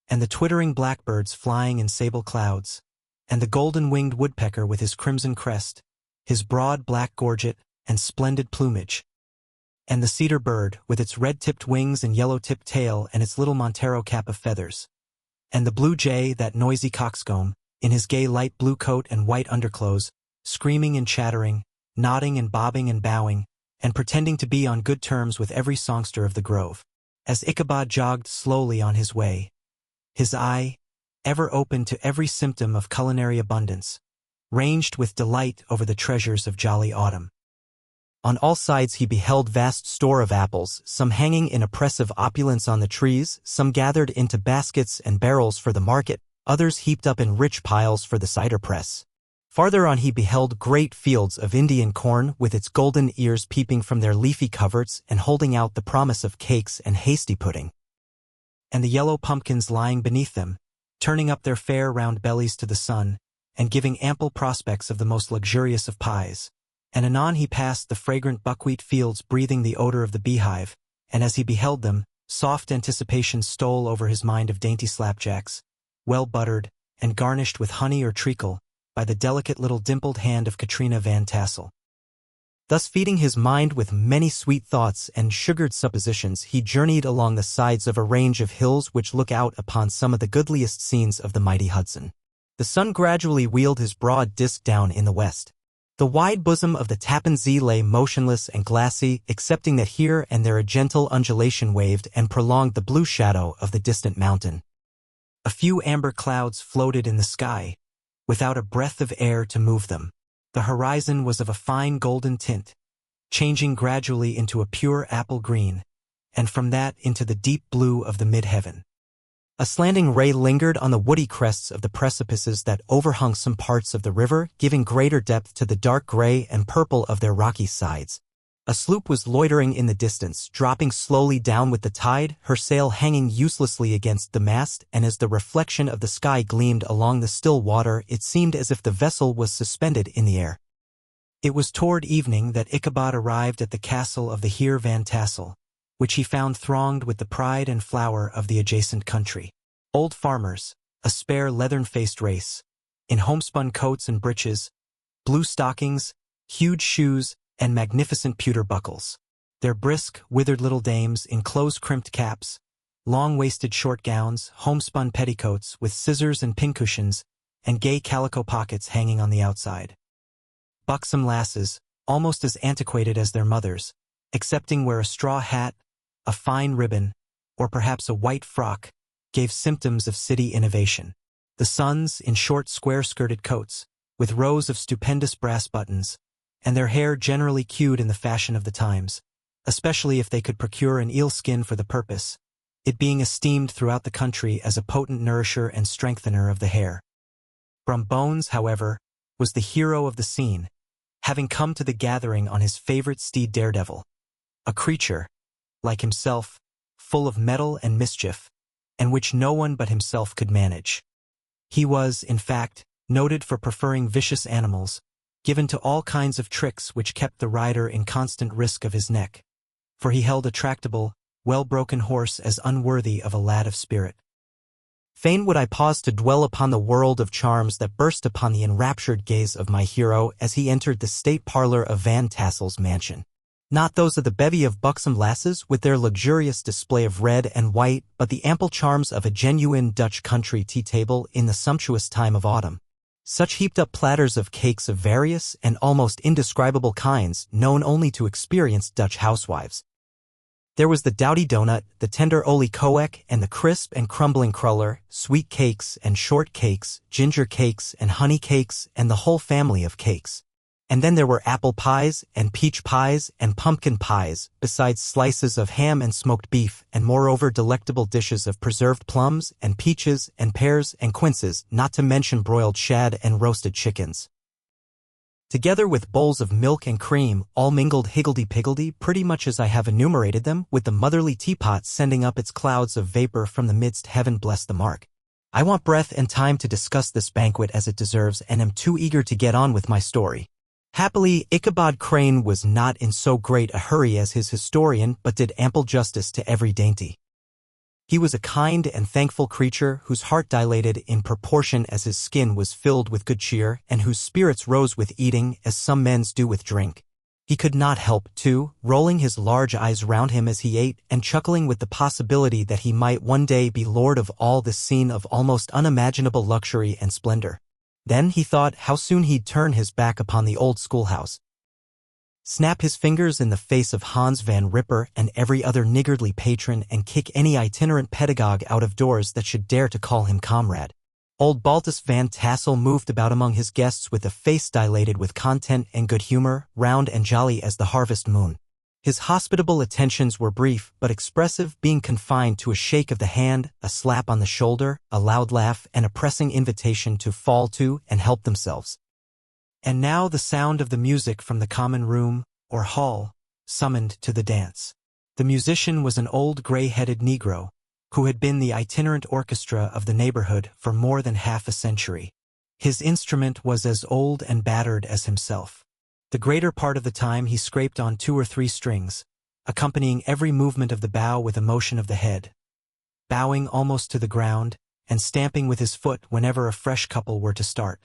and the twittering blackbirds flying in sable clouds, and the golden-winged woodpecker with his crimson crest, his broad black gorget, and splendid plumage, and the cedar bird with its red-tipped wings and yellow-tipped tail and its little Montero cap of feathers, and the blue jay, that noisy coxcomb, in his gay light blue coat and white underclothes, screaming and chattering, nodding and bobbing and bowing, and pretending to be on good terms with every songster of the grove. As Ichabod jogged slowly on his way, his eye, ever open to every symptom of culinary abundance, ranged with delight over the treasures of jolly autumn. On all sides he beheld vast store of apples, some hanging in oppressive opulence on the trees, some gathered into baskets and barrels for the market, others heaped up in rich piles for the cider press. Farther on he beheld great fields of Indian corn with its golden ears peeping from their leafy coverts and holding out the promise of cakes and hasty pudding, and the yellow pumpkins lying beneath them, turning up their fair round bellies to the sun, and giving ample prospects of the most luxurious of pies. And anon he passed the fragrant buckwheat fields breathing the odor of the beehive, and as he beheld them, soft anticipation stole over his mind of dainty slapjacks, well buttered, and garnished with honey or treacle, by the delicate little dimpled hand of Katrina Van Tassel. Thus feeding his mind with many sweet thoughts and sugared suppositions, he journeyed along the sides of a range of hills which look out upon some of the goodliest scenes of the mighty Hudson. The sun gradually wheeled his broad disk down in the west. The wide bosom of the Tappan Zee lay motionless and glassy, excepting that here and there a gentle undulation waved and prolonged the blue shadow of the distant mountain. A few amber clouds floated in the sky, without a breath of air to move them. The horizon was of a fine golden tint, changing gradually into a pure apple green, and from that into the deep blue of the mid-heaven. A slanting ray lingered on the woody crests of the precipices that overhung some parts of the river, giving greater depth to the dark gray and purple of their rocky sides. A sloop was loitering in the distance, dropping slowly down with the tide, her sail hanging uselessly against the mast, and as the reflection of the sky gleamed along the still water, it seemed as if the vessel was suspended in the air. It was toward evening that Ichabod arrived at the castle of the Heer Van Tassel, which he found thronged with the pride and flower of the adjacent country. Old farmers, a spare leathern-faced race, in homespun coats and breeches, blue stockings, huge shoes, and magnificent pewter buckles. Their brisk, withered little dames in close-crimped caps, long-waisted short gowns, homespun petticoats with scissors and pincushions, and gay calico pockets hanging on the outside. Buxom lasses, almost as antiquated as their mothers, excepting where a straw hat, a fine ribbon, or perhaps a white frock, gave symptoms of city innovation. The sons, in short square-skirted coats, with rows of stupendous brass buttons, and their hair generally queued in the fashion of the times, especially if they could procure an eel skin for the purpose, it being esteemed throughout the country as a potent nourisher and strengthener of the hair. Brum Bones, however, was the hero of the scene, having come to the gathering on his favorite steed Daredevil, a creature, like himself, full of mettle and mischief, and which no one but himself could manage. He was, in fact, noted for preferring vicious animals, given to all kinds of tricks which kept the rider in constant risk of his neck, for he held a tractable, well-broken horse as unworthy of a lad of spirit. Fain would I pause to dwell upon the world of charms that burst upon the enraptured gaze of my hero as he entered the state parlor of Van Tassel's mansion. Not those of the bevy of buxom lasses with their luxurious display of red and white, but the ample charms of a genuine Dutch country tea-table in the sumptuous time of autumn. Such heaped-up platters of cakes of various and almost indescribable kinds known only to experienced Dutch housewives. There was the dowdy donut, the tender Oli Coek, and the crisp and crumbling cruller, sweet cakes and short cakes, ginger cakes and honey cakes, and the whole family of cakes. And then there were apple pies, and peach pies, and pumpkin pies, besides slices of ham and smoked beef, and moreover delectable dishes of preserved plums, and peaches, and pears, and quinces, not to mention broiled shad and roasted chickens. Together with bowls of milk and cream, all mingled higgledy-piggledy pretty much as I have enumerated them, with the motherly teapot sending up its clouds of vapor from the midst. Heaven bless the mark. I want breath and time to discuss this banquet as it deserves, and am too eager to get on with my story. Happily, Ichabod Crane was not in so great a hurry as his historian, but did ample justice to every dainty. He was a kind and thankful creature whose heart dilated in proportion as his skin was filled with good cheer, and whose spirits rose with eating as some men's do with drink. He could not help, too, rolling his large eyes round him as he ate, and chuckling with the possibility that he might one day be lord of all this scene of almost unimaginable luxury and splendor. Then he thought how soon he'd turn his back upon the old schoolhouse, snap his fingers in the face of Hans Van Ripper and every other niggardly patron, and kick any itinerant pedagogue out of doors that should dare to call him comrade. Old Baltus Van Tassel moved about among his guests with a face dilated with content and good humor, round and jolly as the harvest moon. His hospitable attentions were brief but expressive, being confined to a shake of the hand, a slap on the shoulder, a loud laugh, and a pressing invitation to fall to and help themselves. And now the sound of the music from the common room, or hall, summoned to the dance. The musician was an old gray-headed Negro, who had been the itinerant orchestra of the neighborhood for more than half a century. His instrument was as old and battered as himself. The greater part of the time he scraped on 2 or 3 strings, accompanying every movement of the bow with a motion of the head, bowing almost to the ground, and stamping with his foot whenever a fresh couple were to start.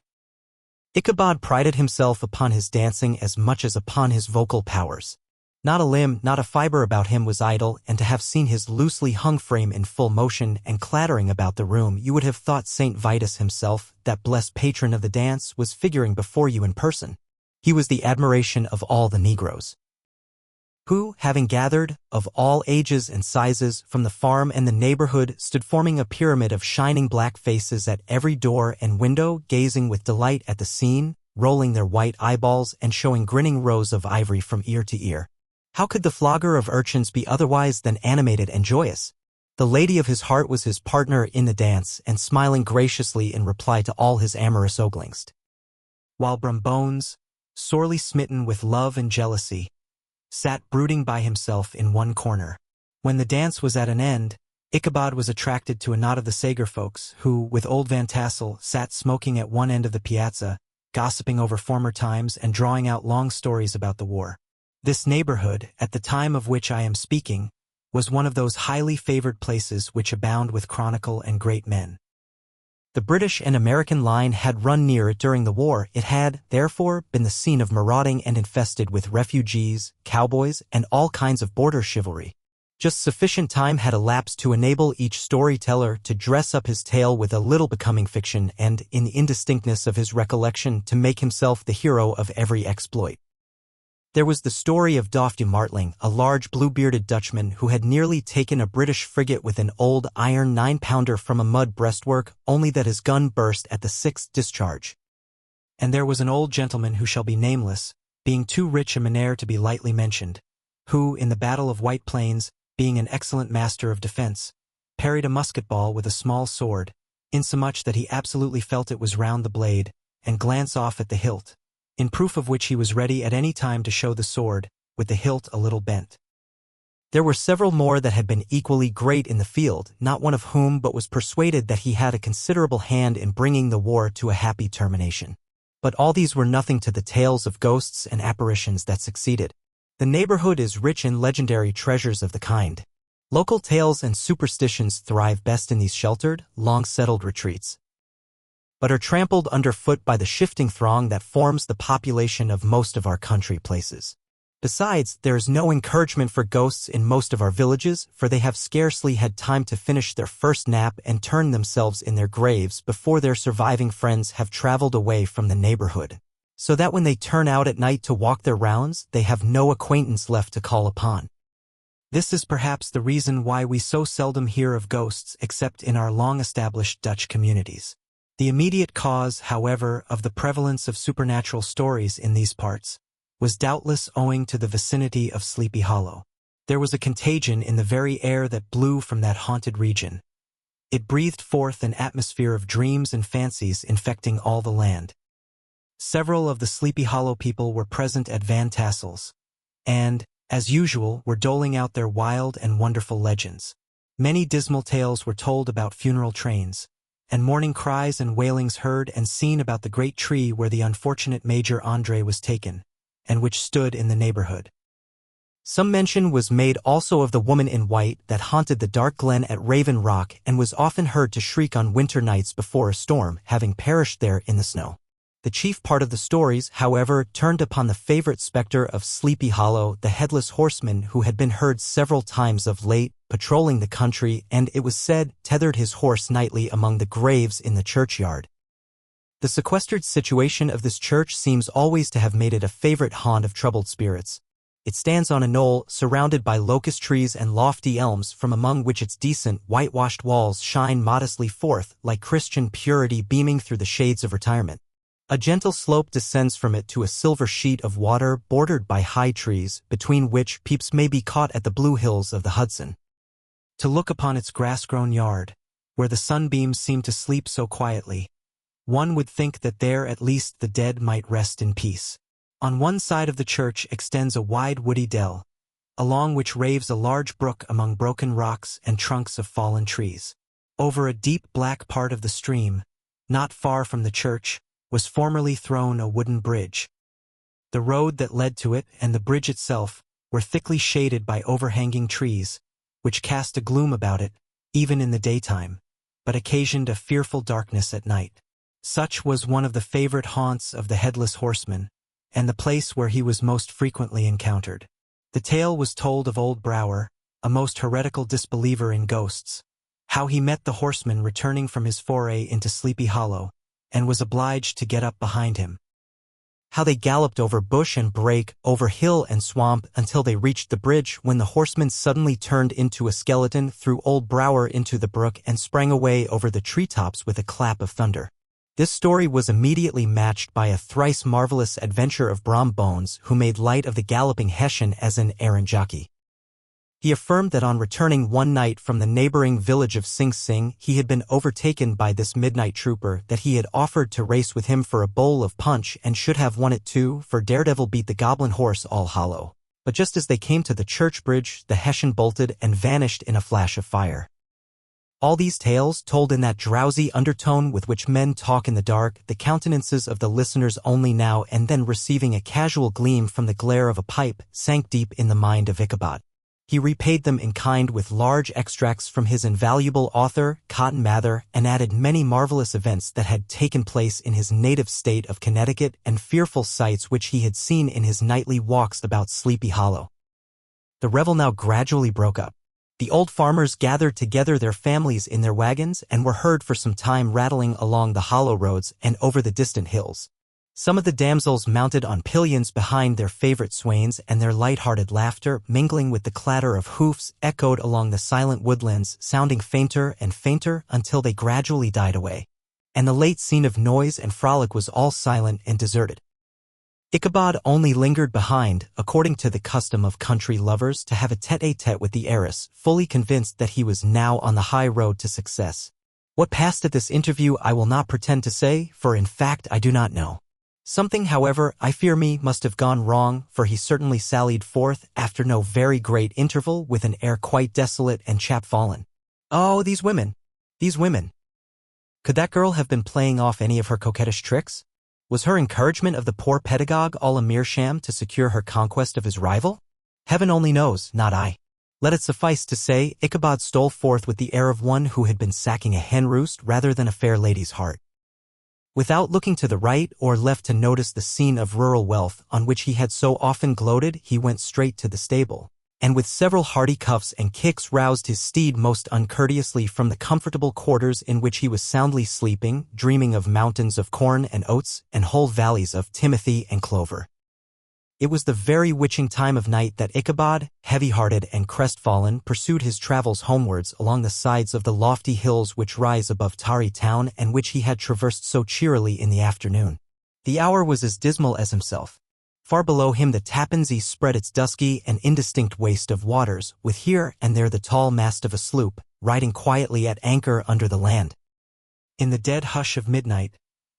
Ichabod prided himself upon his dancing as much as upon his vocal powers. Not a limb, not a fiber about him was idle, and to have seen his loosely hung frame in full motion and clattering about the room, you would have thought St. Vitus himself, that blessed patron of the dance, was figuring before you in person. He was the admiration of all the Negroes, who, having gathered, of all ages and sizes, from the farm and the neighborhood, stood forming a pyramid of shining black faces at every door and window, gazing with delight at the scene, rolling their white eyeballs and showing grinning rows of ivory from ear to ear. How could the flogger of urchins be otherwise than animated and joyous? The lady of his heart was his partner in the dance, and smiling graciously in reply to all his amorous oglings, while Brumbones, sorely smitten with love and jealousy, sat brooding by himself in one corner. When the dance was at an end, Ichabod was attracted to a knot of the Sager folks, who, with old Van Tassel, sat smoking at one end of the piazza, gossiping over former times and drawing out long stories about the war. This neighborhood, at the time of which I am speaking, was one of those highly favored places which abound with chronicle and great men. The British and American line had run near it during the war. It had, therefore, been the scene of marauding and infested with refugees, cowboys, and all kinds of border chivalry. Just sufficient time had elapsed to enable each storyteller to dress up his tale with a little becoming fiction and, in the indistinctness of his recollection, to make himself the hero of every exploit. There was the story of Dolf de Martling, a large blue-bearded Dutchman who had nearly taken a British frigate with an old iron 9-pounder from a mud breastwork, only that his gun burst at the 6th discharge. And there was an old gentleman who shall be nameless, being too rich a manner to be lightly mentioned, who, in the Battle of White Plains, being an excellent master of defense, parried a musket-ball with a small sword, insomuch that he absolutely felt it was round the blade, and glance off at the hilt, in proof of which he was ready at any time to show the sword, with the hilt a little bent. There were several more that had been equally great in the field, not one of whom but was persuaded that he had a considerable hand in bringing the war to a happy termination. But all these were nothing to the tales of ghosts and apparitions that succeeded. The neighborhood is rich in legendary treasures of the kind. Local tales and superstitions thrive best in these sheltered, long-settled retreats, but are trampled underfoot by the shifting throng that forms the population of most of our country places. Besides, there is no encouragement for ghosts in most of our villages, for they have scarcely had time to finish their first nap and turn themselves in their graves before their surviving friends have traveled away from the neighborhood, so that when they turn out at night to walk their rounds, they have no acquaintance left to call upon. This is perhaps the reason why we so seldom hear of ghosts except in our long-established Dutch communities. The immediate cause, however, of the prevalence of supernatural stories in these parts was doubtless owing to the vicinity of Sleepy Hollow. There was a contagion in the very air that blew from that haunted region. It breathed forth an atmosphere of dreams and fancies infecting all the land. Several of the Sleepy Hollow people were present at Van Tassel's, and, as usual, were doling out their wild and wonderful legends. Many dismal tales were told about funeral trains, and mourning cries and wailings heard and seen about the great tree where the unfortunate Major André was taken, and which stood in the neighborhood. Some mention was made also of the woman in white that haunted the dark glen at Raven Rock and was often heard to shriek on winter nights before a storm, having perished there in the snow. The chief part of the stories, however, turned upon the favorite specter of Sleepy Hollow, the headless horseman who had been heard several times of late, patrolling the country, and, it was said, tethered his horse nightly among the graves in the churchyard. The sequestered situation of this church seems always to have made it a favorite haunt of troubled spirits. It stands on a knoll, surrounded by locust trees and lofty elms, from among which its decent, whitewashed walls shine modestly forth, like Christian purity beaming through the shades of retirement. A gentle slope descends from it to a silver sheet of water bordered by high trees, between which peeps may be caught at the blue hills of the Hudson. To look upon its grass-grown yard, where the sunbeams seem to sleep so quietly, one would think that there at least the dead might rest in peace. On one side of the church extends a wide woody dell, along which raves a large brook among broken rocks and trunks of fallen trees. Over a deep black part of the stream, not far from the church, was formerly thrown a wooden bridge. The road that led to it and the bridge itself were thickly shaded by overhanging trees, which cast a gloom about it, even in the daytime, but occasioned a fearful darkness at night. Such was one of the favorite haunts of the Headless Horseman, and the place where he was most frequently encountered. The tale was told of old Brouwer, a most heretical disbeliever in ghosts, how he met the horseman returning from his foray into Sleepy Hollow, and was obliged to get up behind him. How they galloped over bush and brake, over hill and swamp, until they reached the bridge, when the horseman suddenly turned into a skeleton, threw old Brouwer into the brook, and sprang away over the treetops with a clap of thunder. This story was immediately matched by a thrice marvelous adventure of Brom Bones, who made light of the galloping Hessian as an errand jockey. He affirmed that on returning one night from the neighboring village of Sing Sing, he had been overtaken by this midnight trooper, that he had offered to race with him for a bowl of punch and should have won it too, for Daredevil beat the goblin horse All Hollow. But just as they came to the church bridge, the Hessian bolted and vanished in a flash of fire. All these tales, told in that drowsy undertone with which men talk in the dark, the countenances of the listeners only now and then receiving a casual gleam from the glare of a pipe, sank deep in the mind of Ichabod. He repaid them in kind with large extracts from his invaluable author, Cotton Mather, and added many marvelous events that had taken place in his native state of Connecticut and fearful sights which he had seen in his nightly walks about Sleepy Hollow. The revel now gradually broke up. The old farmers gathered together their families in their wagons and were heard for some time rattling along the hollow roads and over the distant hills. Some of the damsels mounted on pillions behind their favorite swains, and their light-hearted laughter, mingling with the clatter of hoofs, echoed along the silent woodlands, sounding fainter and fainter until they gradually died away, and the late scene of noise and frolic was all silent and deserted. Ichabod only lingered behind, according to the custom of country lovers, to have a tete-a-tete with the heiress, fully convinced that he was now on the high road to success. What passed at this interview I will not pretend to say, for in fact I do not know. Something, however, I fear me, must have gone wrong, for he certainly sallied forth, after no very great interval, with an air quite desolate and chapfallen. Oh, these women! These women! Could that girl have been playing off any of her coquettish tricks? Was her encouragement of the poor pedagogue all a mere sham to secure her conquest of his rival? Heaven only knows, not I. Let it suffice to say, Ichabod stole forth with the air of one who had been sacking a hen roost rather than a fair lady's heart. Without looking to the right or left to notice the scene of rural wealth on which he had so often gloated, he went straight to the stable, and with several hearty cuffs and kicks roused his steed most uncourteously from the comfortable quarters in which he was soundly sleeping, dreaming of mountains of corn and oats, and whole valleys of timothy and clover. It was the very witching time of night that Ichabod, heavy-hearted and crestfallen, pursued his travels homewards along the sides of the lofty hills which rise above Tarry town and which he had traversed so cheerily in the afternoon. The hour was as dismal as himself. Far below him the Tappan Zee spread its dusky and indistinct waste of waters, with here and there the tall mast of a sloop, riding quietly at anchor under the land. In the dead hush of midnight,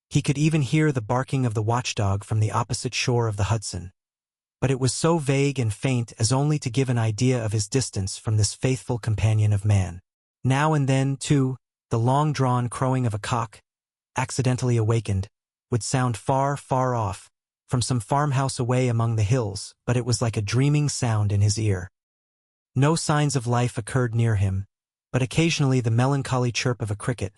he could even hear the barking of the watchdog from the opposite shore of the Hudson. But it was so vague and faint as only to give an idea of his distance from this faithful companion of man. Now and then, too, the long-drawn crowing of a cock, accidentally awakened, would sound far, far off, from some farmhouse away among the hills, but it was like a dreaming sound in his ear. No signs of life occurred near him, but occasionally the melancholy chirp of a cricket,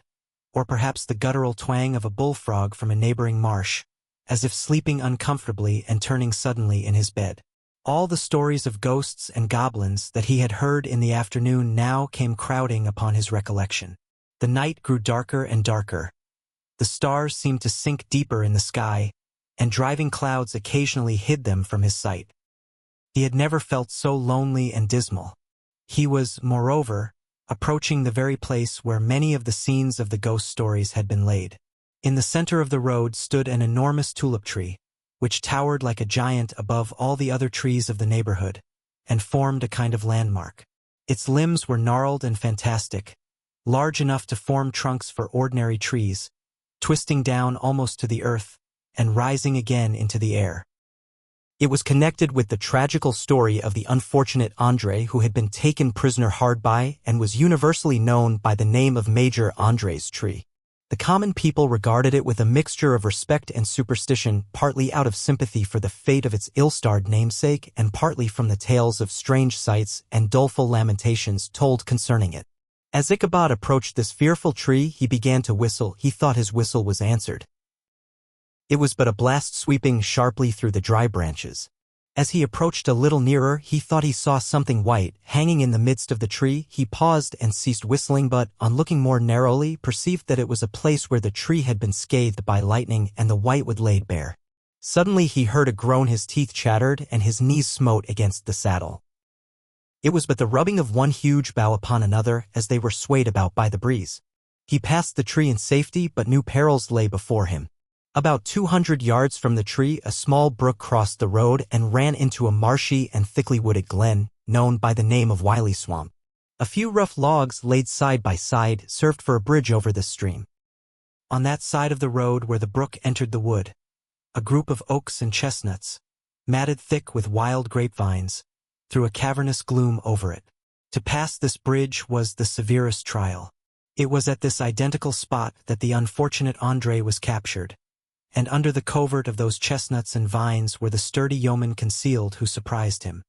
or perhaps the guttural twang of a bullfrog from a neighboring marsh, as if sleeping uncomfortably and turning suddenly in his bed. All the stories of ghosts and goblins that he had heard in the afternoon now came crowding upon his recollection. The night grew darker and darker. The stars seemed to sink deeper in the sky, and driving clouds occasionally hid them from his sight. He had never felt so lonely and dismal. He was, moreover, approaching the very place where many of the scenes of the ghost stories had been laid. In the center of the road stood an enormous tulip tree, which towered like a giant above all the other trees of the neighborhood, and formed a kind of landmark. Its limbs were gnarled and fantastic, large enough to form trunks for ordinary trees, twisting down almost to the earth, and rising again into the air. It was connected with the tragical story of the unfortunate André who had been taken prisoner hard by and was universally known by the name of Major André's tree. The common people regarded it with a mixture of respect and superstition, partly out of sympathy for the fate of its ill-starred namesake and partly from the tales of strange sights and doleful lamentations told concerning it. As Ichabod approached this fearful tree, he began to whistle. He thought his whistle was answered. It was but a blast sweeping sharply through the dry branches. As he approached a little nearer, he thought he saw something white hanging in the midst of the tree. He paused and ceased whistling, but, on looking more narrowly, perceived that it was a place where the tree had been scathed by lightning and the whitewood laid bare. Suddenly he heard a groan, his teeth chattered, and his knees smote against the saddle. It was but the rubbing of one huge bough upon another as they were swayed about by the breeze. He passed the tree in safety, but new perils lay before him. About 200 yards from the tree, a small brook crossed the road and ran into a marshy and thickly wooded glen, known by the name of Wiley Swamp. A few rough logs laid side by side served for a bridge over this stream. On that side of the road where the brook entered the wood, a group of oaks and chestnuts, matted thick with wild grapevines, threw a cavernous gloom over it. To pass this bridge was the severest trial. It was at this identical spot that the unfortunate André was captured, and under the covert of those chestnuts and vines were the sturdy yeomen concealed who surprised him.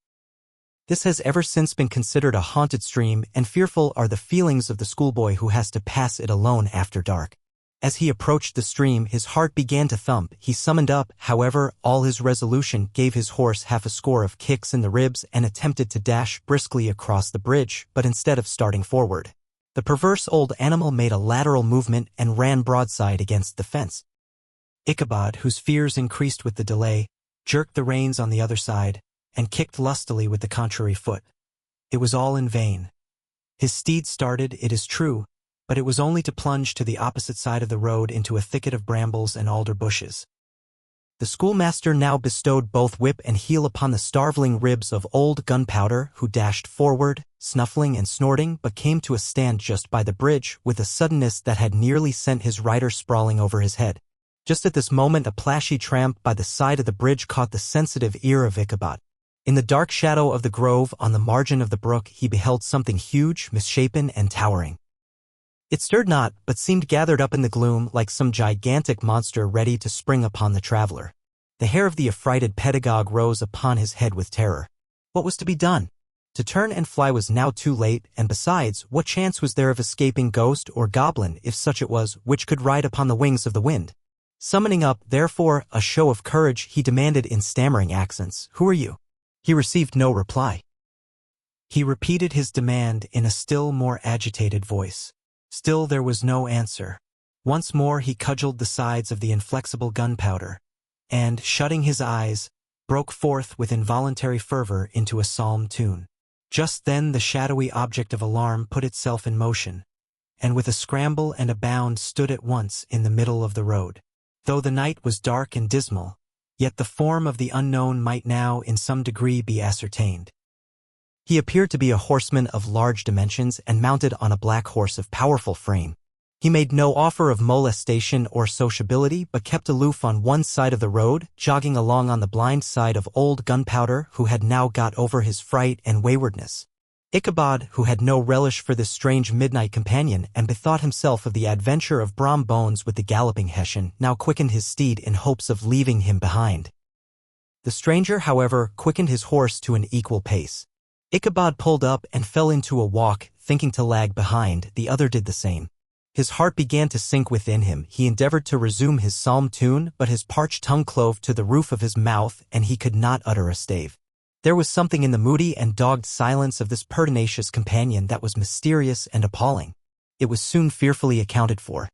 This has ever since been considered a haunted stream, and fearful are the feelings of the schoolboy who has to pass it alone after dark. As he approached the stream, his heart began to thump. He summoned up, however, all his resolution, gave his horse half a score of kicks in the ribs, and attempted to dash briskly across the bridge, but instead of starting forward, the perverse old animal made a lateral movement and ran broadside against the fence. Ichabod, whose fears increased with the delay, jerked the reins on the other side, and kicked lustily with the contrary foot. It was all in vain. His steed started, it is true, but it was only to plunge to the opposite side of the road into a thicket of brambles and alder bushes. The schoolmaster now bestowed both whip and heel upon the starveling ribs of old Gunpowder, who dashed forward, snuffling and snorting, but came to a stand just by the bridge with a suddenness that had nearly sent his rider sprawling over his head. Just at this moment a plashy tramp by the side of the bridge caught the sensitive ear of Ichabod. In the dark shadow of the grove on the margin of the brook he beheld something huge, misshapen, and towering. It stirred not, but seemed gathered up in the gloom like some gigantic monster ready to spring upon the traveler. The hair of the affrighted pedagogue rose upon his head with terror. What was to be done? To turn and fly was now too late, and besides, what chance was there of escaping ghost or goblin, if such it was, which could ride upon the wings of the wind? Summoning up, therefore, a show of courage, he demanded in stammering accents, "Who are you?" He received no reply. He repeated his demand in a still more agitated voice. Still there was no answer. Once more he cudgeled the sides of the inflexible Gunpowder, and, shutting his eyes, broke forth with involuntary fervor into a psalm tune. Just then the shadowy object of alarm put itself in motion, and with a scramble and a bound stood at once in the middle of the road. Though the night was dark and dismal, yet the form of the unknown might now in some degree be ascertained. He appeared to be a horseman of large dimensions and mounted on a black horse of powerful frame. He made no offer of molestation or sociability but kept aloof on one side of the road, jogging along on the blind side of old Gunpowder, who had now got over his fright and waywardness. Ichabod, who had no relish for this strange midnight companion and bethought himself of the adventure of Brom Bones with the galloping Hessian, now quickened his steed in hopes of leaving him behind. The stranger, however, quickened his horse to an equal pace. Ichabod pulled up and fell into a walk, thinking to lag behind. The other did the same. His heart began to sink within him. He endeavored to resume his psalm tune, but his parched tongue clove to the roof of his mouth, and he could not utter a stave. There was something in the moody and dogged silence of this pertinacious companion that was mysterious and appalling. It was soon fearfully accounted for.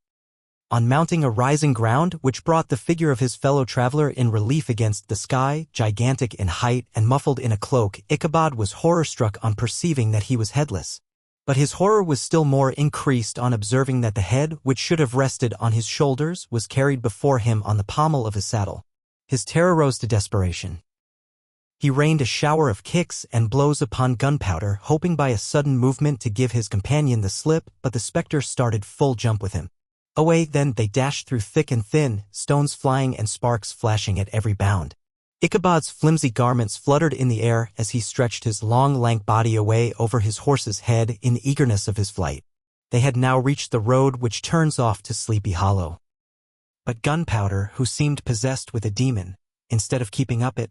On mounting a rising ground which brought the figure of his fellow traveler in relief against the sky, gigantic in height and muffled in a cloak, Ichabod was horror-struck on perceiving that he was headless. But his horror was still more increased on observing that the head, which should have rested on his shoulders, was carried before him on the pommel of his saddle. His terror rose to desperation. He rained a shower of kicks and blows upon Gunpowder, hoping by a sudden movement to give his companion the slip, but the spectre started full jump with him. Away then they dashed through thick and thin, stones flying and sparks flashing at every bound. Ichabod's flimsy garments fluttered in the air as he stretched his long, lank body away over his horse's head in the eagerness of his flight. They had now reached the road which turns off to Sleepy Hollow. But Gunpowder, who seemed possessed with a demon, instead of keeping up it,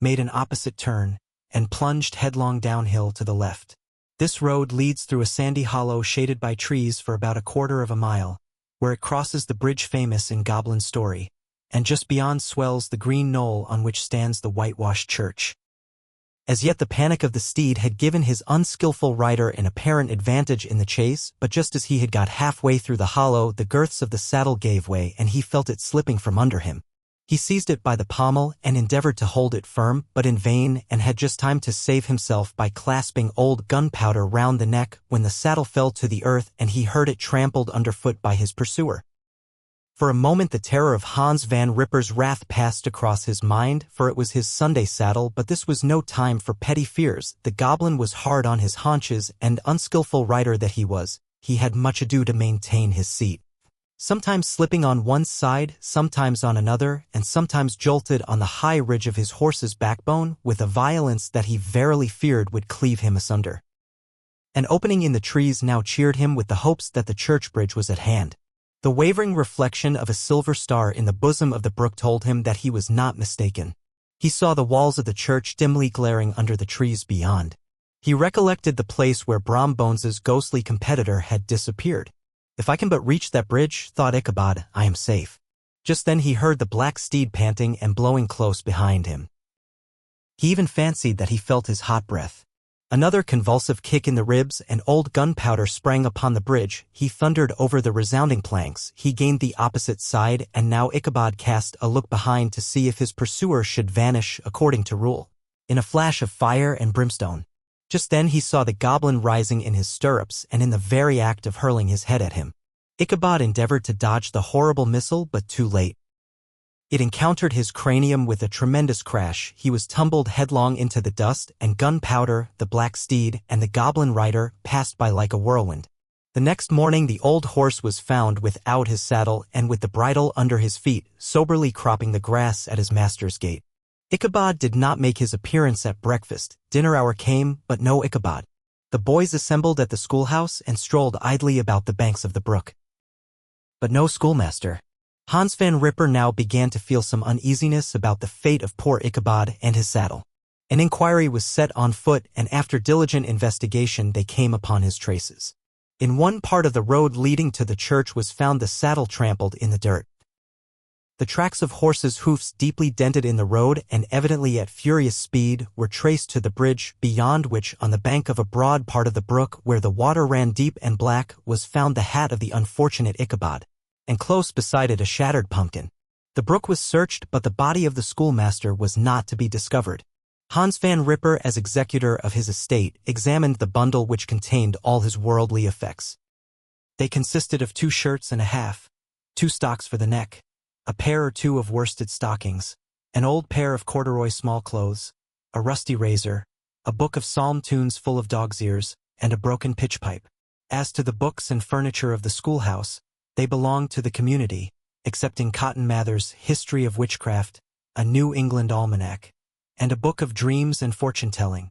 made an opposite turn and plunged headlong downhill to the left. This road leads through a sandy hollow shaded by trees for about a quarter of a mile, where it crosses the bridge famous in Goblin story, and just beyond swells the green knoll on which stands the whitewashed church. As yet the panic of the steed had given his unskillful rider an apparent advantage in the chase, but just as he had got halfway through the hollow, the girths of the saddle gave way and he felt it slipping from under him. He seized it by the pommel and endeavored to hold it firm, but in vain, and had just time to save himself by clasping old Gunpowder round the neck when the saddle fell to the earth and he heard it trampled underfoot by his pursuer. For a moment the terror of Hans Van Ripper's wrath passed across his mind, for it was his Sunday saddle, but this was no time for petty fears. The goblin was hard on his haunches, and unskillful rider that he was, he had much ado to maintain his seat. Sometimes slipping on one side, sometimes on another, and sometimes jolted on the high ridge of his horse's backbone with a violence that he verily feared would cleave him asunder. An opening in the trees now cheered him with the hopes that the church bridge was at hand. The wavering reflection of a silver star in the bosom of the brook told him that he was not mistaken. He saw the walls of the church dimly glaring under the trees beyond. He recollected the place where Brom Bones's ghostly competitor had disappeared. If I can but reach that bridge, thought Ichabod, I am safe. Just then he heard the black steed panting and blowing close behind him. He even fancied that he felt his hot breath. Another convulsive kick in the ribs and old Gunpowder sprang upon the bridge. He thundered over the resounding planks. He gained the opposite side, and now Ichabod cast a look behind to see if his pursuer should vanish according to rule, in a flash of fire and brimstone. Just then he saw the goblin rising in his stirrups and in the very act of hurling his head at him. Ichabod endeavored to dodge the horrible missile, but too late. It encountered his cranium with a tremendous crash. He was tumbled headlong into the dust, and Gunpowder, the black steed, and the goblin rider passed by like a whirlwind. The next morning the old horse was found without his saddle and with the bridle under his feet, soberly cropping the grass at his master's gate. Ichabod did not make his appearance at breakfast. Dinner hour came, but no Ichabod. The boys assembled at the schoolhouse and strolled idly about the banks of the brook. But no schoolmaster. Hans Van Ripper now began to feel some uneasiness about the fate of poor Ichabod and his saddle. An inquiry was set on foot, and after diligent investigation they came upon his traces. In one part of the road leading to the church was found the saddle trampled in the dirt. The tracks of horses' hoofs deeply dented in the road and evidently at furious speed were traced to the bridge, beyond which, on the bank of a broad part of the brook where the water ran deep and black, was found the hat of the unfortunate Ichabod, and close beside it a shattered pumpkin. The brook was searched, but the body of the schoolmaster was not to be discovered. Hans van Ripper, as executor of his estate, examined the bundle which contained all his worldly effects. They consisted of 2 shirts and a half, 2 stocks for the neck, a pair or 2 of worsted stockings, an old pair of corduroy small clothes, a rusty razor, a book of psalm tunes full of dog's ears, and a broken pitch pipe. As to the books and furniture of the schoolhouse, they belonged to the community, excepting Cotton Mather's History of Witchcraft, a New England Almanac, and a book of dreams and fortune-telling,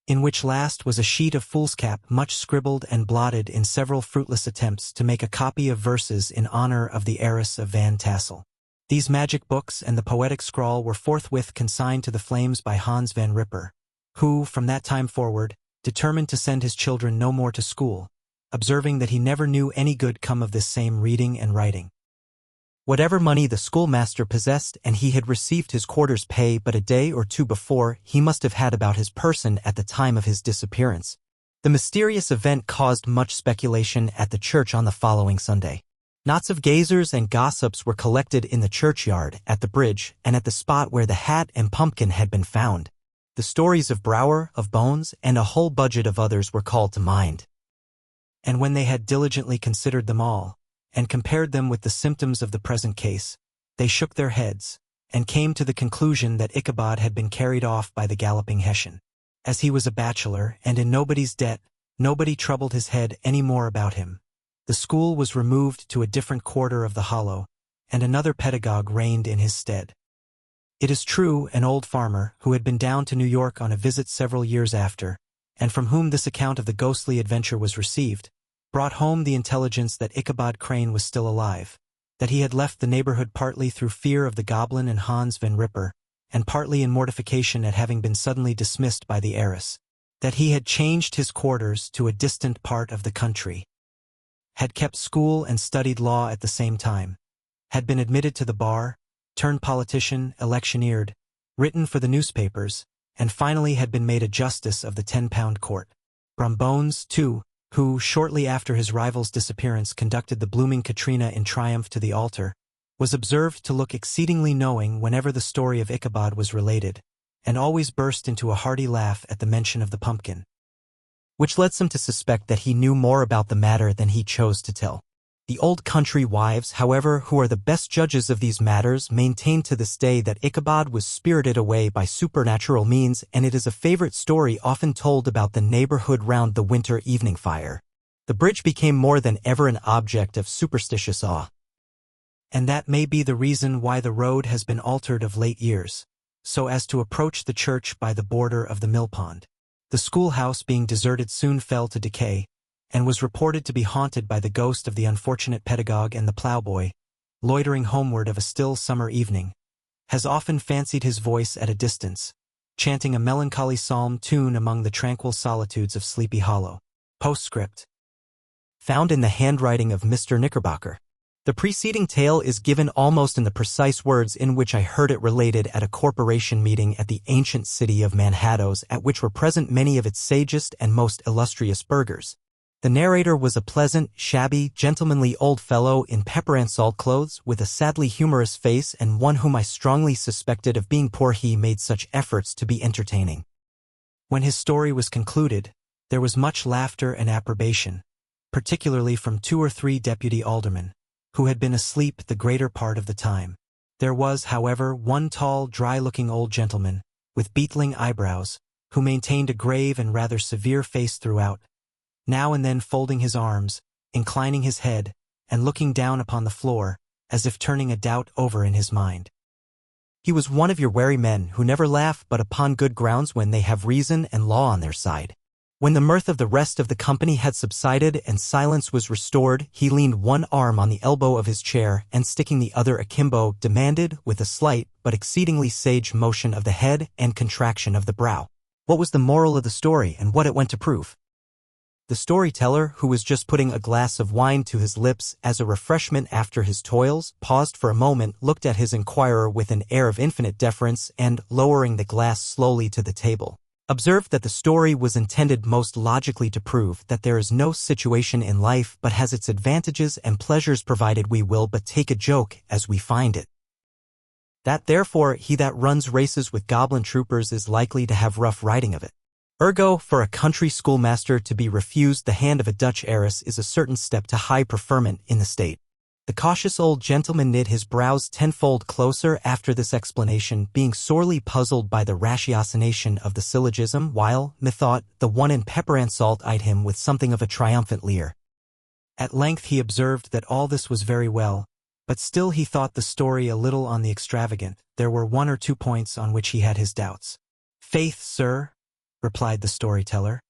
in which last was a sheet of foolscap much scribbled and blotted in several fruitless attempts to make a copy of verses in honor of the heiress of Van Tassel. These magic books and the poetic scrawl were forthwith consigned to the flames by Hans van Ripper, who, from that time forward, determined to send his children no more to school, observing that he never knew any good come of this same reading and writing. Whatever money the schoolmaster possessed, and he had received his quarter's pay but a day or 2 before, he must have had about his person at the time of his disappearance. The mysterious event caused much speculation at the church on the following Sunday. Knots of gazers and gossips were collected in the churchyard, at the bridge, and at the spot where the hat and pumpkin had been found. The stories of Brower, of Bones, and a whole budget of others were called to mind. And when they had diligently considered them all, and compared them with the symptoms of the present case, they shook their heads, and came to the conclusion that Ichabod had been carried off by the galloping Hessian. As he was a bachelor, and in nobody's debt, nobody troubled his head any more about him. The school was removed to a different quarter of the hollow, and another pedagogue reigned in his stead. It is true, an old farmer, who had been down to New York on a visit several years after, and from whom this account of the ghostly adventure was received, brought home the intelligence that Ichabod Crane was still alive, that he had left the neighborhood partly through fear of the goblin and Hans van Ripper, and partly in mortification at having been suddenly dismissed by the heiress, that he had changed his quarters to a distant part of the country, had kept school and studied law at the same time, had been admitted to the bar, turned politician, electioneered, written for the newspapers, and finally had been made a justice of the 10-pound court. From Bones, too, who, shortly after his rival's disappearance, conducted the blooming Katrina in triumph to the altar, was observed to look exceedingly knowing whenever the story of Ichabod was related, and always burst into a hearty laugh at the mention of the pumpkin, which led some to suspect that he knew more about the matter than he chose to tell. The old country wives, however, who are the best judges of these matters, maintain to this day that Ichabod was spirited away by supernatural means, and it is a favorite story often told about the neighborhood round the winter evening fire. The bridge became more than ever an object of superstitious awe, and that may be the reason why the road has been altered of late years, so as to approach the church by the border of the millpond. The schoolhouse, being deserted, soon fell to decay, and was reported to be haunted by the ghost of the unfortunate pedagogue, and the ploughboy, loitering homeward of a still summer evening, has often fancied his voice at a distance, chanting a melancholy psalm tune among the tranquil solitudes of Sleepy Hollow. Postscript. Found in the handwriting of Mr. Knickerbocker. The preceding tale is given almost in the precise words in which I heard it related at a corporation meeting at the ancient city of Manhattan, at which were present many of its sagest and most illustrious burghers. The narrator was a pleasant, shabby, gentlemanly old fellow in pepper-and-salt clothes, with a sadly humorous face, and one whom I strongly suspected of being poor. He made such efforts to be entertaining. When his story was concluded, there was much laughter and approbation, particularly from 2 or 3 deputy aldermen, who had been asleep the greater part of the time. There was, however, one tall, dry-looking old gentleman, with beetling eyebrows, who maintained a grave and rather severe face throughout, now and then folding his arms, inclining his head, and looking down upon the floor, as if turning a doubt over in his mind. He was one of your wary men who never laugh but upon good grounds when they have reason and law on their side. When the mirth of the rest of the company had subsided and silence was restored, he leaned one arm on the elbow of his chair, and sticking the other akimbo, demanded, with a slight but exceedingly sage motion of the head and contraction of the brow, what was the moral of the story and what it went to prove. The storyteller, who was just putting a glass of wine to his lips as a refreshment after his toils, paused for a moment, looked at his inquirer with an air of infinite deference, and, lowering the glass slowly to the table, observed that the story was intended most logically to prove that there is no situation in life but has its advantages and pleasures, provided we will but take a joke as we find it. That therefore he that runs races with goblin troopers is likely to have rough riding of it. Ergo, for a country schoolmaster to be refused the hand of a Dutch heiress is a certain step to high preferment in the state. The cautious old gentleman knit his brows tenfold closer after this explanation, being sorely puzzled by the ratiocination of the syllogism, while, methought, the one in pepper and salt eyed him with something of a triumphant leer. At length he observed that all this was very well, but still he thought the story a little on the extravagant. There were 1 or 2 points on which he had his doubts. "Faith, sir," replied the storyteller,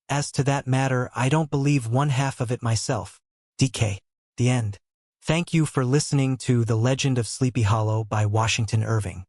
"as to that matter I don't believe one half of it myself. DK. The end. Thank you for listening to The Legend of Sleepy Hollow by Washington Irving.